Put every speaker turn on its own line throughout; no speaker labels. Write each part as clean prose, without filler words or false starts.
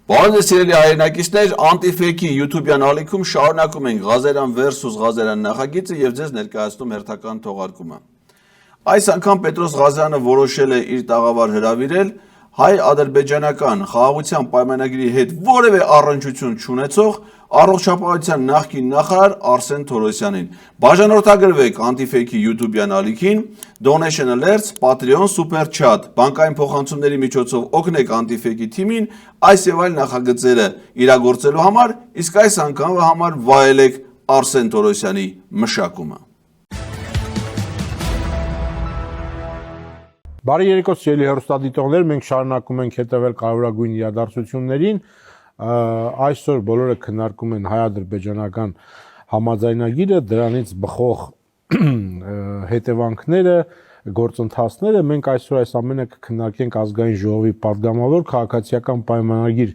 Բարև սիրելի հայրենակիցներ, Antifake-ի YouTube-յան ալիքում շարունակում ենք Ղազարյան versus Ղազարյան նախագիծը եւ ձեզ ներկայացնում հերթական թողարկումը։ Այս անգամ Պետրոս Ղազարյանը որոշել է իր տաղավար հրավիրել հայ-ադրբեջանական խաղաղության պայմանագրի հետ որևէ առնչություն չունեցող առողջապահության նախկին նախարար Արսեն Թորոսյանին։ Բաժանորդագրվեք Antifake-ի YouTube-յան ալիքին, Donation Alerts, Patreon, Super Chat, բանկային փոխանցումների միջոցով օգնեք Antifake-ի թիմին այս եւ այլ նախագծերը իրագործելու համար, իսկ այս անգամվա համար վայելեք Արսեն Թորոսյանի մշակումը։
Բարի երեկո սիրելի հեռուստադիտողներ, մենք շարունակում ենք հետևել կարևորագույն իրադարձություններին։ Այսօր բոլորը քննարկում են հայ-ադրբեջանական համաձայնագիրը, դրանից բխող հետևանքները, գործընթացները։ Մենք այսօր այս ամենը կքննարկենք ազգային ժողովի պատգամավոր քաղաքացիական պայմանագիր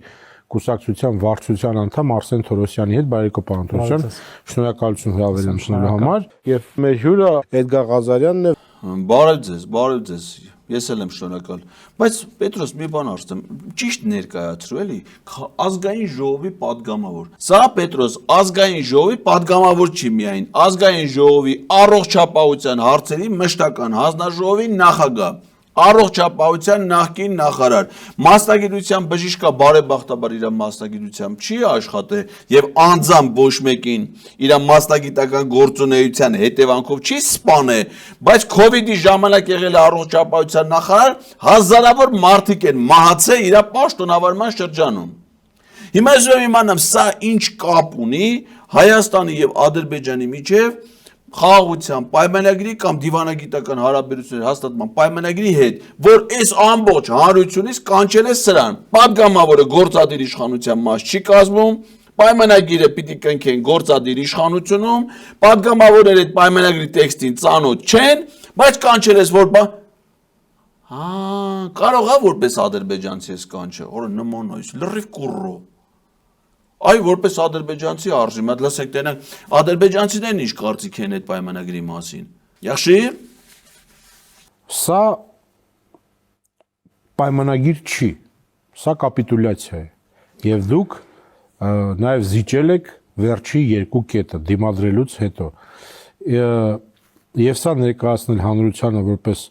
կուսակցության վարչության անդամ Արսեն Թորոսյանի հետ։ Բարի երեկո, պարոն Թորոսյան։ Շնորհակալություն հրավերելու համար։ Եվ մեր հյուրը Էդգար Ղազարյանն է։
Բարև ձեզ, ես էլ եմ շնորհակալ, բայց Պետրոս մի բան ասեմ, ճիշտ ներկայացրու էլի, ազգային ժողովի падգամավոր։ Սա Պետրոս ազգային ժողովի падգամավոր չի միայն, ազգային ժողովի առողջապահության հարցերի մշտական հանձնաժողովի նախագահ, առողջապահության նախկին նախարար, մասնագիտության բժիշկա բարեբախտաբար իր մասնագիտությամբ չի աշխատել եւ անձամբ ոչ մեկին իր մասնագիտական գործունեության հետևանքով չի սպանել, բայց COVID-ի ժամանակ եղել է առողջապահության նախարար, հազարավոր մարդիկ են մահացել իր պաշտոնավարման շրջանում։ Հիմա ես իմանամ սա ինչ կապ ունի Հայաստանի եւ Ադրբեջանի միջեւ խաղաղության պայմանագրի կամ դիվանագիտական հարաբերությունների հաստատման պայմանագրի հետ, որ այս ամբողջ հանրությունից կանչել է սրան։ Պատգամավորը գործադիր իշխանության մաս չի կազմում, պայմանագիրը պիտի կնքեն գործադիր իշխանությունում, պատգամավորները այդ պայմանագրի տեքստին ծանոթ չեն, բայց կանչել ես որ կարող է որպես ադրբեջանցի ես կանչել, օրը նման այս լրիվ կուրռո։ Այ որպես ադրբեջանցի արժի, մատ լսեք տենակ, ադրբեջանցիներն ինչ կարծիք են այդ պայմանագրի մասին։ Yaxşı։
Սա պայմանագիր չի, սա կապիտուլյացիա է։ Եվ դուք նաև զիջել եք վերջի երկու կետը դիմադրելուց հետո։ Եվ սա ներկայացնել հանրությանը որպես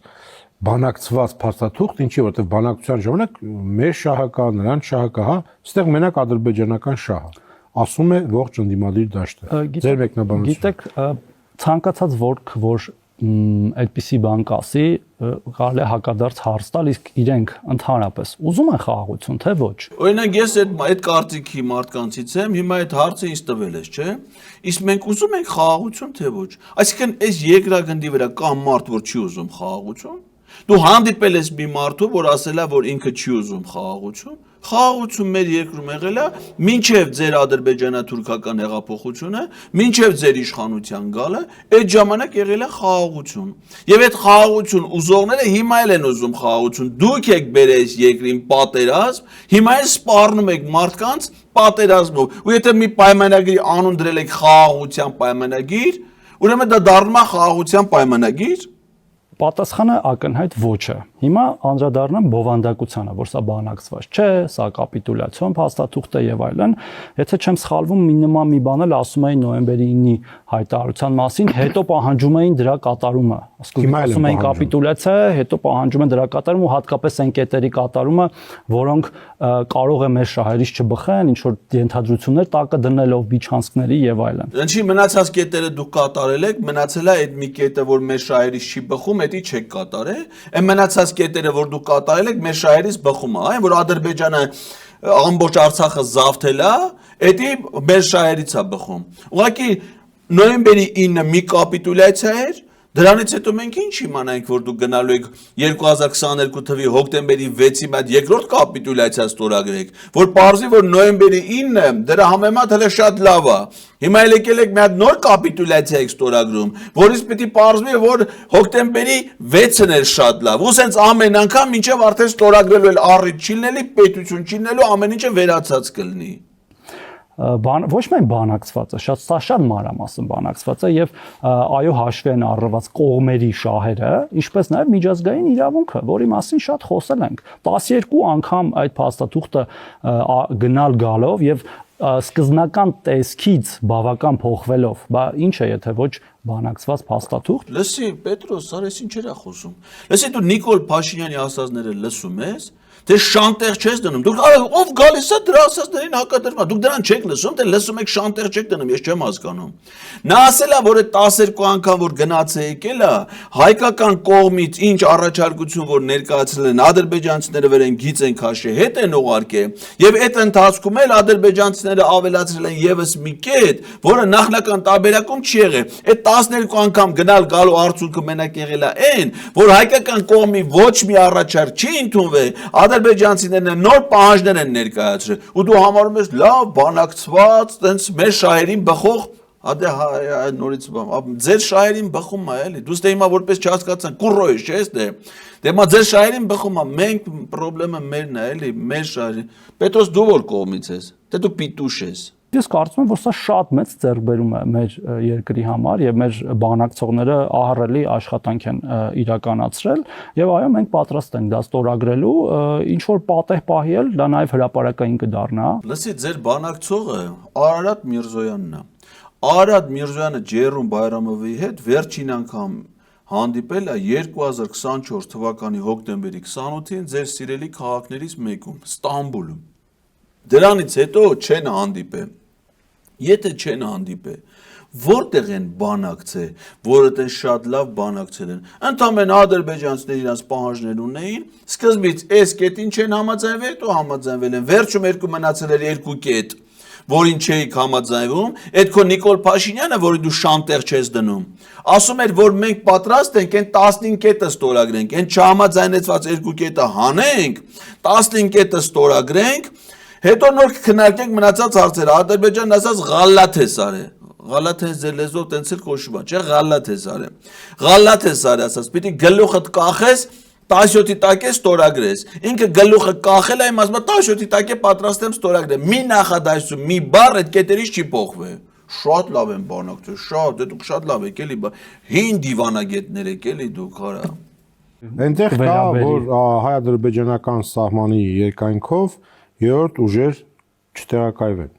բանակցված փաստաթուղթ, ինչի որտեղ բանակցության ժամանակ մեր շահը կա, նրանց շահը կա, հա, այստեղ մենակ ադրբեջանական շահը, ասում է ողջ ընդդիմադիր դաշտը։ Ձեր մեկնաբանությունը։
Գիտեք, ցանկացած որ այդպիսի բան կասի, կարելի է հակադարձ հարց տալ, իսկ իրենք ընդհանրապես ուզում են խաղաղություն, թե ոչ։
Օրինակ ես այդ կարծիքի մարդկանցից եմ, հիմա այդ հարցը ինձ տվել ես, չէ՞։ Իսկ մենք ուզում ենք խաղաղություն, թե ոչ։ Այսինքն այս երկրագնդի վրա կա մարդ, որ չի ուզում խաղաղություն։ Դու հանդիպել ես մի մարդու, որ ասել է, որ ինքը չի ուզում խաղաղություն։ Խաղաղություն մեր երկրում եղել է մինչև ձեր ադրբեջանա-թուրքական հեղափոխությունը, մինչև ձեր իշխանության գալը, այդ ժամանակ եղել է խաղաղություն։ Եվ այդ խաղաղություն ուզողները հիմա էլ են ուզում խաղաղություն։ Դուք եք բերել երկրին պատերազմ, հիմա էլ սպառնում եք մարդկանց պատերազմով։ Ու եթե մի պայմանագրի անուն դրել եք խաղաղության պայմանագիր, ուրեմն դա դառնում է խաղաղության պայմանագիր։
Պատասխանը ակնհայտ ոչ է։ Հիմա անդրադառնամ բովանդակությանը, որ սա բանակցված չէ, սա կապիտուլյացիոն փաստաթուղթ է եւ այլն։ Եթե չեմ սխալվում, մի նման մի բան էլ ասում էին նոյեմբերի 9-ի հայտարարության մասին, հետո պահանջում էին դրա կատարումը։ Ասում էին կապիտուլյացիա, հետո պահանջում են դրա կատարումը ու հատկապես այն կետերի կատարումը, որոնք կարող է մեր շահերից չբխեն, ինչ որ ենթադրություններ տակը դնելով միջանցքների եւ այլն։
Ինչի մնացած կետերը դուք կատարել եք, մնացել է այդ մի կետը, որ մեր շահերից չի բխում, դա չեք կատարել։ Այն մնացած կետերը, որ դուք կատարել եք, մեր շահերից բխում է, այն որ Ադրբեջանը ամբողջ Արցախը զավթել է, դա մեր շահերից է բխում։ Ուղղակի նոյեմբերի 9-ը մի կապիտուլյացիա էր, դրանից հետո մենք ինչ իմանանք, որ դուք գնալու եք 2022 թվականի հոկտեմբերի 6-ի մոտ երկրորդ կապիտուլյացիա ստորագրեք, որ պարզի, որ նոյեմբերի 9-ը դրա համեմատ հələ շատ լավ է։ Հիմա եկել եք մի հատ նոր կապիտուլյացիա եք ստորագրում, որից պիտի պարզվի, որ հոկտեմբերի 6-ն էր շատ լավ։ Ու սենց ամեն անգամ մինչև արդեն ստորագրելու էլ առիթ չի լինի, պետություն չի լինելու, ամեն ինչը վերացած կլինի։
ոչ միայն բանակցված է, շատ մանրամասն բանակցված է եւ այո հաշվի են առնված կողմերի շահերը, ինչպես նաեւ միջազգային իրավունքը, որի մասին շատ խոսել ենք։ 12 անգամ այդ փաստաթուղթը գնալ գալով եւ սկզբնական տեսքից բավական փոխվելով, բա ինչ է եթե ոչ բանակցված փաստաթուղթ։
Լսի, Պետրոս, արես ինչեր է խոսում։ Լսի, դու Նիկոլ Փաշինյանի ասածները լսում ես, թե շանտեղ չես դնում։ Դուք ով գալիս է դրա ասածներին հակադրվում։ Դուք դրան չեք լսում, թե լսում եք շանտեղ չեք դնում, ես չեմ հասկանում։ Նա ասել է, որ այդ 12 անգամ որ գնաց է եկել է, հայկական կողմից ինչ առաջարկություն որ ներկայացրել են ադրբեջանցիները վրան գիծ են քաշի, հետ են ուղարկել, եւ այդ ընթացքում էլ ադրբեջանցիները ավելացրել են եւս մի կետ, որը նախնական տարբերակում չի եղել։ Այդ 12 անգամ գնալ գալու արդյունքը մենակ եղել է այն, որ հայկական կողմի ոչ մի առաջարկ չի ընդունվել, ադրբեջանցիներն նոր պահանջներ են ներկայացրել, ու դու համարում ես լավ բանակցված, տենց մեր շահերին բխող, ադե նորից ձեր շահերին բխում է էլի, դու ստե հիմա որպես չհասկացան, կուրրո ես, չէ՞, դե հիմա ձեր շահերին բխում է, մենք պրոբլեմը մերն է էլի, մեր շահերին։ Պետրոս դու որ կողմից ես, թե դու պիտուշ ես։
Ես կարծում եմ, որ սա շատ մեծ ձեռքբերում է մեր երկրի համար եւ մեր բանակցողները ահռելի աշխատանք են իրականացրել եւ այո մենք պատրաստ ենք դա ստորագրելու, ինչ որ պատեհ պահել, դա նաեւ հրապարակային կդառնա։
Լսի, ձեր բանակցողը Արարատ Միրզոյանն է։ Արարատ Միրզոյանը Ջերում Բայրամովի հետ վերջին անգամ հանդիպել է 2024 թվականի հոկտեմբերի 28-ին ձեր սիրելի քաղաքներից մեկում, Ստամբուլում։ Դրանից հետո չեն հանդիպել։ Եթե չեն հանդիպել, որտեղ են բանակցել, որը տեն շատ լավ բանակցել են։ Ընդամենը ադրբեջանցիները իրենց պահանջներ ունեին, սկզբից այս կետին չեն համաձայնվել, հետո համաձայնվել են։ Վերջում երկու մնացել էր երկու կետ, որին չէիք համաձայնվում, այդ քո Նիկոլ Փաշինյանը, որի դու շանտեղ չես դնում, ասում էր, որ մենք պատրաստ ենք այն 15 կետը ստորագրենք, այն չհամաձայնեցված երկու կետը հանենք, 15 կետը ստորագրենք, հետո նոր քննարկենք մնացած հարցերը։ Ադրբեջանն ասած ղալլաթ է սարը։ Ղալլաթ է ձեր լեզվով տենց էլ կոչվում է, չէ՞, ղալլաթ է սարը։ Ղալլաթ է սարը ասած, պիտի գլուխդ կախես 17-ի տակ է ստորագրես։ Ինքը գլուխը կախել է, իմ ասում է 17-ի տակ է պատրաստ եմ ստորագրել։ Մի նախադասություն, մի բառ այդ կետերից չի փոխվել։ Շատ լավ են բանակցել, շատ, դե դուք շատ լավ եք էլի, հին դիվանագետներ եք էլի դուք, հարա։
Այնտեղ կա, որ հայ-ադրբեջանական սահմանի երկայնքով երրորդ ուժեր չտեղակայվեն։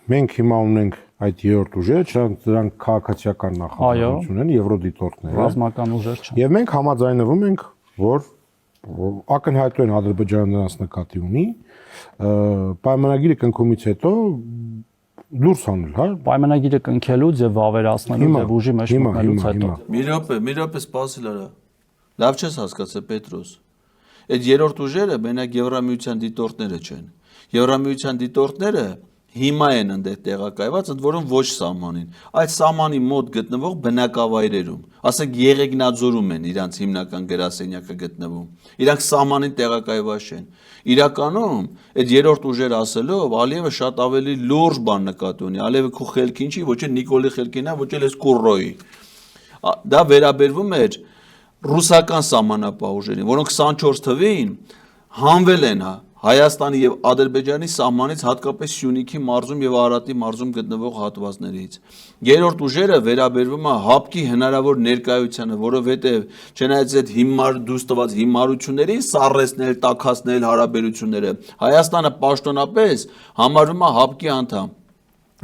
Մենք հիմա ունենք այդ երրորդ ուժերը, դրանք քաղաքացիական նախաձեռնություն են, եվրոդիտորդներ։
Ռազմական ուժեր չեն։
Եվ մենք համաձայնվում ենք, որ ակնհայտորեն Ադրբեջանը նրանց նկատի ունի, պայմանագիրը կնքումից հետո դուրս անել, հա։
Պայմանագիրը կնքելուց եւ վավերացնելու եւ ուժի մեջ մտնելուց հետո։
Մի րոպե սպասել արա։ Լավ չես հասկացել, Պետրոս։ Այդ երրորդ ուժերը մենակ Եվրամիության դիտորդները չեն։ Եվրամիության դիտորդները հիմա են այնտեղ տեղակայված, ընդ որում ոչ սահմանին։ Այդ սահմանի մոտ գտնվող բնակավայրերում, ասենք Եղեգնաձորում են իրանց հիմնական գրասենյակը գտնվում։ Իրանք սահմանին տեղակայված չեն։ Իրականում այդ երրորդ ուժերը ասելով Ալիևը շատ ավելի լուրջ բան նկատի ունի։ Ալիևը քո խելքին չի, ոչ էլ Նիկոլի խելքին է, ոչ էլ էս Կուրրոյի։ Դա վերաբերվում էր ռուսական սահմանապահ ուժերին, որոնք 24 թվին հանվել են Հայաստանի եւ Ադրբեջանի սահմանից, հատկապես Սյունիքի մարզում եւ Արարատի մարզում գտնվող հատվածներից։ Երրորդ ուժերը վերաբերվում է ՀԱՊԿ-ի հնարավոր ներկայությանը, որովհետեւ չնայած այդ հիմար դուրս տված հիմարություններին սառեցնել, տաքացնել հարաբերությունները, Հայաստանը պաշտոնապես համարվում է ՀԱՊԿ-ի անդամ։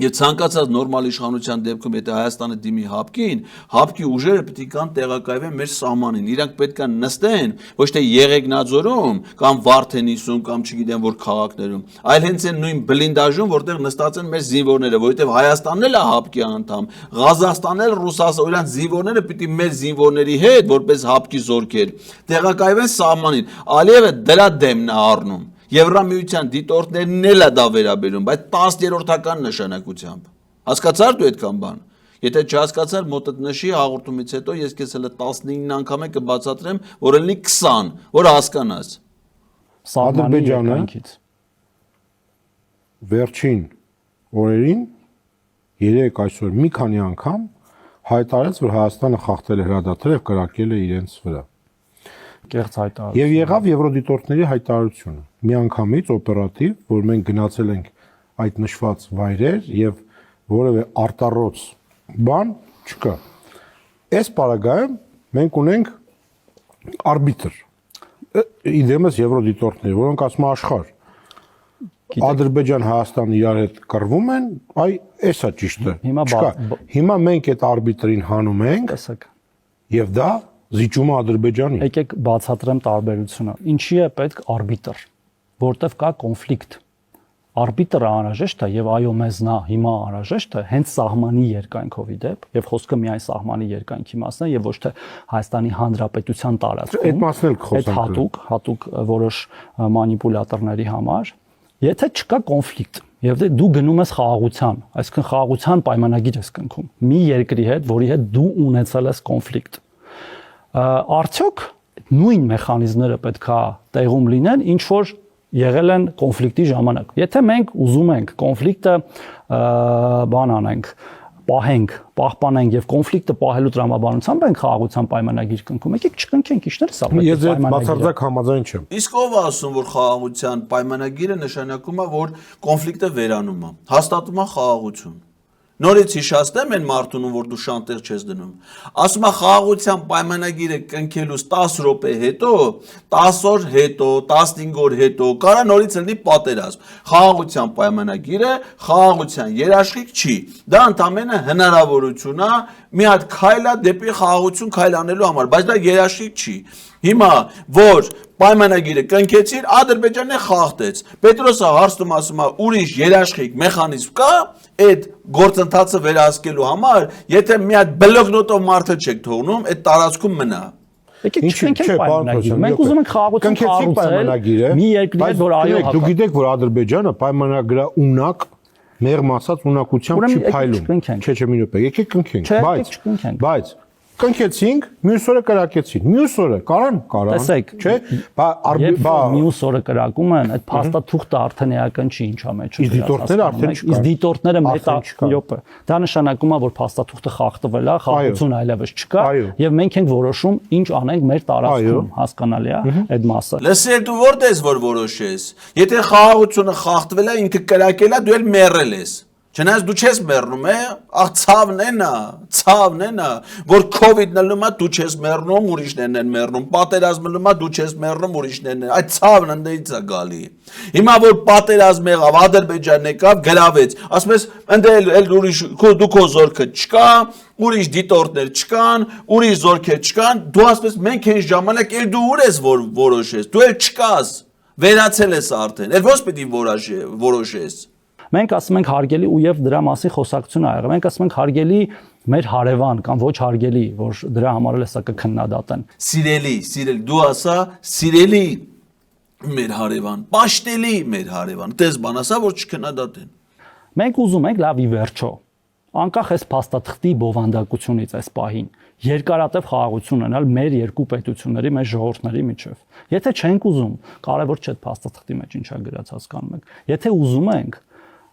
Եվ ցանկացած նորմալ իշխանության դեպքում, եթե Հայաստանը դիմի ՀԱՊԿ-ին, ՀԱՊԿ-ի ուժերը պետք է կան տեղակայվեն մեր սահմանին։ Իրանք պետք է նստեն ոչ թե Եղեգնաձորում կամ Վարդենիսում կամ չգիտեմ որ քաղաքներում, այլ հենց այն նույն բլինդաժում, որտեղ նստած են մեր զինվորները, որովհետև Հայաստանն էլ է ՀԱՊԿ-ի անդամ, Ղազախստանն էլ Ռուսաստանը, իրանք զինվորները պիտի մեր զինվորների հետ, որպես ՀԱՊԿ-ի զորքեր, տեղակայվեն սահմանին։ Ալիևը դրա դեմն է առնում։ Եվրամիության դիտորդներն էլ է դա վերաբերում, բայց 10-րդական նշանակությամբ։ Հասկացար դու այդքան բան։ Եթե չհասկացար, մոտդ նշի հաղորդումից հետո ես քեզ հələ 19 անգամ կբացատրեմ, որ ելնի 20, որ հասկանաս։
Ադրբեջանը վերջին օրերին երեք այսօր մի քանի անգամ հայտարարեց, որ Հայաստանը խախտել է հրադադարը եւ կրակել է իրենց վրա։
Կեղծ հայտարարություն։
Եվ եղավ եվրոդիտորդների հայտարարությունը։ Միանգամից օպերատիվ, որ մենք գնացել ենք այդ նշված վայրեր եւ որևէ արտառոց բան չկա։ Այս պարագայում մենք ունենք արբիտր։ Իդեմս եվրոդիտորդներ, որոնք ասում են աշխարհ Ադրբեջան, Հայաստան իրար հետ կռվում են, այ էսա ճիշտը։ Հիմա մենք այդ արբիտրին հանում ենք, եւ դա զիջում է Ադրբեջանի։
Եկեք բացատրեմ տարբերությունը։ Ինչի է պետք արբիտր, որտեվ կա կոնֆլիկտ։ Արբիտրը անհրաժեշտ է եւ այո մեզ նա հիմա անհրաժեշտ է հենց սահմանի երկայնքով իդեպ եւ խոսքը միայն սահմանի երկայնքի մասն է եւ ոչ թե Հայաստանի Հանրապետության տարածքում։
Այդ մասն էլ խոսանք։
Հատուկ որոշ մանիպուլյատորների համար, եթե չկա կոնֆլիկտ եւ դու գնում ես խաղաղության, այսինքն խաղաղության պայմանագիր ես կնքում մի երկրի հետ, որի հետ դու ունեցել ես կոնֆլիկտ, արդյոք նույն մեխանիզմները պետքա տեղում լինեն, ինչ որ եղել են կոնֆլիկտի ժամանակ։ Եթե մենք ուզում ենք կոնֆլիկտը բան անենք, պահպանենք եւ կոնֆլիկտը պահելու տրամաբանությամբ ենք խաղաղության պայմանագիր կնքում, եկեք չկնքենք իշխները սա պետք է
պայմանագիր։ Ես բացարձակ համաձայն չեմ։
Իսկ ով է ասում, որ խաղաղության պայմանագիրը նշանակում է, որ կոնֆլիկտը վերանում է, հաստատում է խաղաղություն։ Նորից հիշացնեմ այն մարդուն, որ դու շանտեղ չես դնում։ Ասում է խաղաղության պայմանագիրը կնքելուց 10 րոպե հետո, 10 օր հետո, 15 օր հետո կարա նորից լինի պատերազմ։ Խաղաղության պայմանագիրը խաղաղության երաշխիք չի։ Դա ընդամենը հնարավորություն է, մի հատ քայլ է դեպի խաղաղություն քայլ անելու համար, բայց դա երաշխիք չի։ Հիմա որ պայմանագիրը կնքեցին, Ադրբեջանը խախտեց։ Պետրոսը հարցնում ասում է, ուրիշ երաշխիք մեխանիզմ կա այդ գործընթացը վերահսկելու համար, եթե մի հատ բլոկնոտով մարդը չեք թողնում, այդ տարածքում մնա։
Եկեք չկնքենք պայմանագիրը։ Մենք ուզում ենք խաղաղություն կառուցել մի երկրի հետ, որ այո հակա։
Դուք գիտեք, որ Ադրբեջանը պայմանագրաունակ մեղմ ասած ունակությամբ չի փայլում։ Չէ, մի րոպե, եկեք կնքենք, բայց կնքեցինք, մյուս օրը կրակեցին։ Մյուս օրը կարան,
չէ՞։ Բա մյուս օրը կրակում են, այդ փաստաթուղթը արդեն էական չի ինչա մեջ։
Իսկ դիտորդները արդեն չկան։
Իսկ դիտորդները մետա դա նշանակում է, որ փաստաթուղթը խախտվել է, խաղաղություն այլևս չկա, եւ մենք ենք որոշում ինչ անենք մեր տարածքում, հասկանալի է այդ մասը։
Լսել դու որտես որ որոշես։ Եթե խաղաղությունը խախտվել է, ինքը կրակել է, դու էլ մեռել ես։ Չնայած դու չես մեռնում, ցավն է, որ COVID-ն լնում է, դու չես մեռնում, ուրիշներն են մեռնում, պատերազմը լնում է, դու չես մեռնում, ուրիշներն են։ Այդ ցավն ընդից է գալի։ Հիմա որ պատերազմ եղավ, Ադրբեջանն եկավ, գրավեց, ասում ես, ընդ ուրիշ դու քո զորքը չկա, ուրիշ դիտորդներ չկան, ուրիշ զորքեր չկան, դու ասում ես, մենք այն ժամանակ էլ դու ուր ես որ որոշես, դու էլ չկաս, վերացել ես արդեն, էլ ո՞նց պիտի որոշես։
Մենք ասում ենք հարգելի ու եւ դրա մասին խոսակցություն ա եղել։ Մենք ասում ենք հարգելի մեր հարևան կամ ոչ հարգելի, որ դրա համար էլ հեսա կքննադատեն։
Սիրելի, դու ասա սիրելի մեր հարևան, պաշտելի մեր հարևան, տես բան ասա, որ չքննադատեն։
Մենք ուզում ենք լավ ի վերջո, անկախ այս փաստաթղթի բովանդակությունից այս պահին, երկարատև խաղաղություն ունենալ մեր երկու պետությունների, մեր ժողովուրդների միջև։ Եթե չենք ուզում, կարևոր չէ փաստաթղթի մեջ ինչա գրած հասկանում եք։ Եթե ուզում ենք,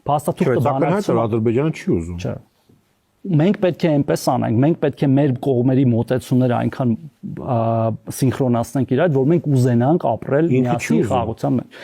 փաստաթուղթը բանակցում
Ադրբեջանը չի ուզում։
Չէ։ Մենք պետք է այնպես անենք, մենք պետք է մեր կողմերի մոտեցումները այնքան սինխրոնացնենք իրար, որ մենք ուզենանք ապրել միասին խաղաղության մեջ։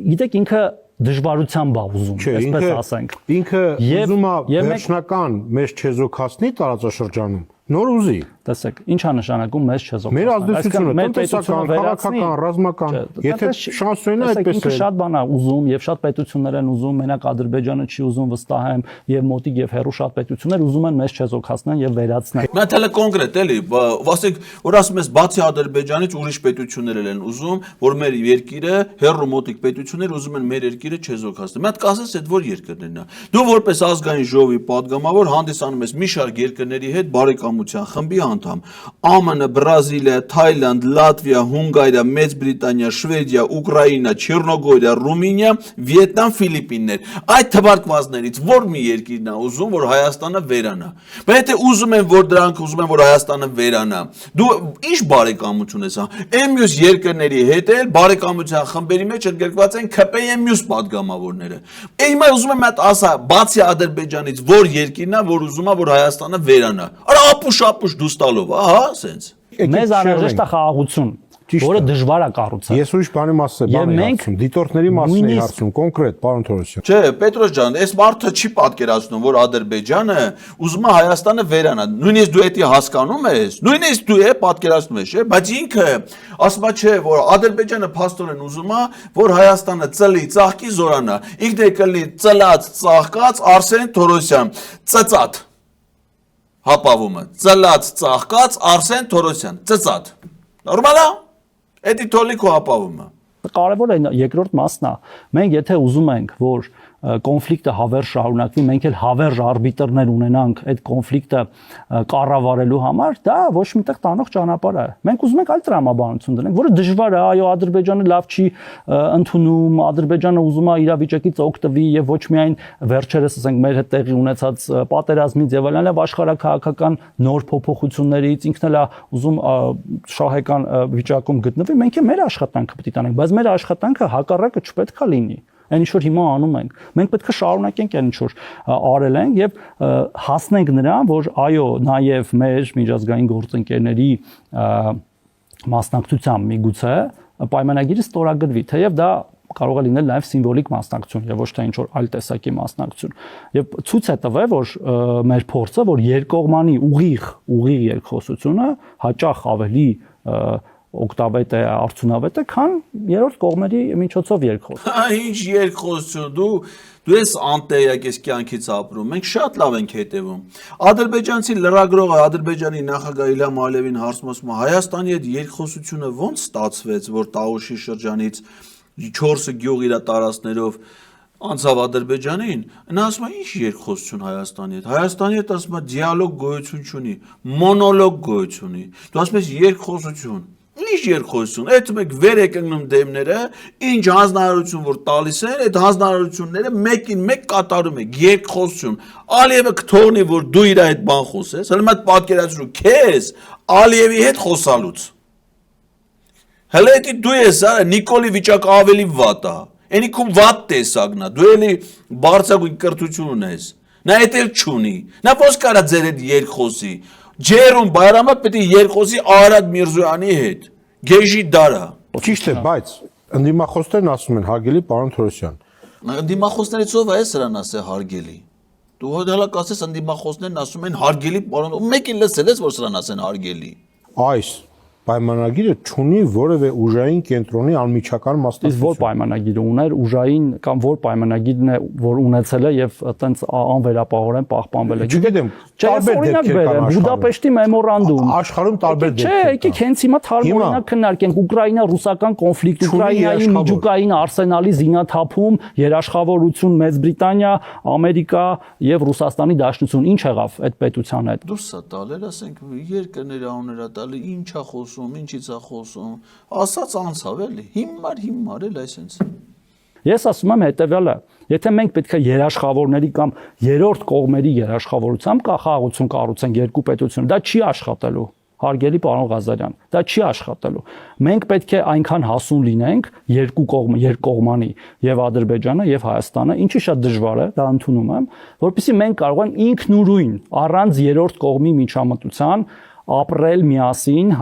Գիտեք, ինքը դժվարությամբ է ուզում, այսպես ասենք։
Ինքը ուզում է վերջնական մեզ չեզոքացնի տարածաշրջանում, նոր ուզի։
Տեսեք, ինչ է նշանակում մեզ չեզոքացնել։
Մեր ազդեցությունը տնտեսական, քաղաքական, ռազմական, եթե շանսույն է այդպես է։
Շատ բան է ուզում եւ շատ պետություններ են ուզում, մենակ Ադրբեջանը չի ուզում, վստահ եմ, եւ մոտիկ եւ հեռու շատ պետություններ ուզում են մեզ չեզոքացնել եւ վերացնել։
Նա թելը կոնկրետ էլի, ասեք, որ ասում ես բացի Ադրբեջանից ուրիշ պետություններ են ուզում, որ մեր երկիրը հեռու մոտիկ պետություններ ուզում են մեր երկիրը չեզոքացնել։ Մի հատ կասես այդ որ երկրներն է։ Դու որպես ազգային ժողովի падգամավոր հանդիսանում ես մի շարք երկրների հետ բարեկամության խմբի անդամ, ԱՄՆ, Բրազիլիա, Թայլանդ, Լատվիա, Հունգարիա, Մեծ Բրիտանիա, Շվեդիա, Ուկրաինա, Չեռնոգորիա, Ռումինիա, Վիետնամ, Ֆիլիպիններ։ Այդ թվարկվածներից որ մի երկիրն է ուզում, որ Հայաստանը վերանա։ Բայց եթե ուզում են, որ դրանք ուզում են, որ Հայաստանը վերանա, դու ի՞նչ բարեկամություն ես, այն մյուս երկրների հետ էլ բարեկամության խմբերի մեջ ընդգրկված են ՔՊ-ի մյուս падգամավորները։ Հիմա ուզում եմ մատ ասա, բացի Ադրբեջանից, որ երկիրն է, որ ուզում է, որ Հայաստանը վերանա։ Արա ապուշ դուստալով, ահա, սենց։
Մեզ անհրաժեշտ է խաղաղություն։ որը դժվար է կառուցել։
Ես ուրիշ բանի մասին եմ հարցում, դիտորդների մասին եմ հարցում, կոնկրետ, պարոն Թորոսյան։
Չէ, Պետրոս ջան, այս մարդը չի պատկերացնում, որ Ադրբեջանը ուզում է Հայաստանը վերանա։ Նույնիսկ դու դա հասկանում ես, նույնիսկ դու պատկերացնում ես, չէ՞, բայց ինքը ասում է, չէ, որ Ադրբեջանը փաստորեն ուզում է, որ Հայաստանը ծլի, ծաղկի, զորանա։ Ինքն է կլինի ծլած, ծաղկած Արսեն Թորոսյան, ծծած։ Հապավումը, ծլած, ծաղկած Արսեն Թորոսյան, ծծած։ Նորմալ է։ Էդի թոլիկու հապավումը։
Կարևորը երկրորդ մասն է։ Մենք եթե ուզում ենք, որ կոնֆլիկտը հավերժ շարունակվի, մենք էլ հավերժ արբիտրներ ունենանք այդ կոնֆլիկտը կառավարելու համար, դա ոչ միտեղ տանող ճանապարհ է։ Մենք ուզում ենք այլ տրամաբանություն դնենք, որը դժվար է, այո, Ադրբեջանը լավ չի ընդունում, Ադրբեջանը ուզում է իրավիճակից օգտվի եւ ոչ միայն վերջերս ասենք մեր հետ տեղի ունեցած պատերազմից եւ այլն, այլ աշխարհակահաղական նոր փոփոխություններից ինքն էլ է ուզում շահեկան վիճակում գտնվի, մենք էլ մեր աշխատանքը պետք է տանենք, բայց մեր աշխատանքը հակառակը չպետք է լինի։ Այն ինչ որ հիմա անում ենք, մենք պետք է շարունակենք այն ինչ որ արել ենք եւ հասնենք նրան, որ այո, նաեւ մեր միջազգային գործընկերների մասնակցությամբ միգուցե պայմանագիրը ստորագրվի, թեև դա կարող է լինել նաեւ սիմվոլիկ մասնակցություն եւ ոչ թե ինչ որ այլ տեսակի մասնակցություն։ Եվ ցույց է տվել, որ մեր փորձը, որ երկկողմանի ուղիղ երկխոսությունը հաճախ ավելի օգտավետ է, արդյունավետ է, քան երրորդ կողմերի միջոցով երկխոսություն։
Ինչ երկխոսություն, դու ես անտեղյակ ես կյանքից ապրում։ Մենք շատ լավ ենք հետևում։ Ադրբեջանցի լրագրողը Ադրբեջանի նախագահ Իլհամ Ալիևին հարցնում է, Հայաստանի հետ երկխոսությունը ո՞նց ստացվեց, որ Տավուշի շրջանից 4 գյուղ իր տարածքներով անցավ Ադրբեջանին, նա ասում է ինչ երկխոսություն Հայաստանի հետ։ Հայաստանի հետ ասում է դիալոգ գոյություն չունի, մոնոլոգ գոյություն ունի։ Դու ասում ես երկխոսություն։ Ինչ երկխոսություն։ Այդ մեկ վեր եք ընկնում դեմները, ինչ հանձնարարություն որ տալիս են, այդ հանձնարարությունները մեկին մեկ կատարում եք, երկխոսություն։ Ալիևը կթողնի որ դու իր այդ բան խոսես, հələ մատ պատկերացրու քեզ Ալիևի հետ խոսալուց։ Հələ դա դու ես, Նիկոլի վիճակը ավելի վատ է։ Էնի քո վատ տեսակն է, դու էլի բարձրագույն կրթություն ունես։ Նա դա էլ չունի։ Նա ո՞նց կարա ձեր հետ երկխոսի։ Ջերում Բայրամը պետք է երկխոսի Արադ Միրզոյանի հետ։ Գեժի դարա։
Ճիշտ է, բայց ընդդիմախոսներն ասում են հարգելի պարոն Թորոսյան։
Ընդդիմախոսներից ով է սրան ասել հարգելի։ Դու հոդալա կասես ընդդիմախոսներն ասում են հարգելի պարոն, մեկին լսել ես որ սրան ասեն հարգելի։
Այս պայմանագիրը չունի որևէ ուժային կենտրոնի անմիջական մասնակցություն։
Իսկ որ պայմանագիրը ուներ ուժային կամ որ պայմանագիրն է որ ունեցել է եւ այտենց անվերապահորեն պահպանվել է։
Չգիտեմ, տարբեր դեպքեր կան աշխարհում։
Բուդապեշտի մեմորանդում։
Աշխարհում տարբեր դեպքեր կան։
Չէ, եկեք հենց հիմա թարմօրինակ քննարկենք Ուկրաինա-ռուսական կոնֆլիկտ, Ուկրաինայի միջուկային արսենալի զինաթափում, երաշխավորություն Մեծ Բրիտանիա, Ամերիկա եւ Ռուսաստանի Դաշնություն ինչ եղավ այդ պետության հետ։
Դուրս է տալել, ասենք երկրների անունը տալի, ինչա խոսում, ինչից է խոսում, ասած անցավ էլի, հիմար էլ այսպես։
Ես ասում եմ հետեւյալը, եթե մենք պետք է երաշխավորների կամ երրորդ կողմերի երաշխավորությամբ կախաղություն կառուցենք երկու պետություն, դա չի աշխատելու, հարգելի պարոն Ղազարյան, դա չի աշխատելու։ Մենք պետք է այնքան հասուն լինենք երկկողմանի եւ Ադրբեջանը եւ Հայաստանը, ինչի շատ դժվար է, դա ընդունում եմ, որովհետեւ մենք կարող ենք ինքնուրույն առանց երրորդ կողմի միջամտության ապրել միասին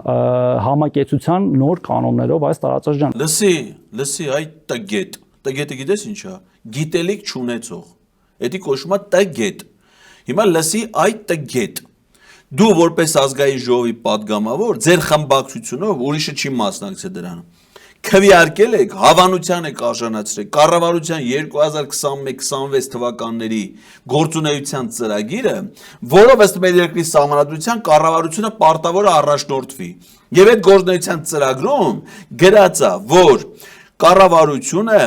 համակեցության նոր կանոններով այս տարածաշրջան։
Լսի, այդ տգետ գիտես ինչա։ Գիտելիք չունեցող։ Էդի կոչվում է տգետ։ Հիմա լսի այդ տգետ։ Դու որպես ազգային ժողովի падգամավոր ձեր խմբակցությունով ուրիշը չի մասնակցել դրան։ Քվեարկել եք, հավանության եք արժանացրել կառավարության 2021-26 թվականների գործունեության ծրագիրը, որով ըստ մեր երկրի սահմանադրության կառավարությունը պարտավոր է առաջնորդվի։ Եվ այդ գործունեության ծրագրում գրած է, որ կառավարությունը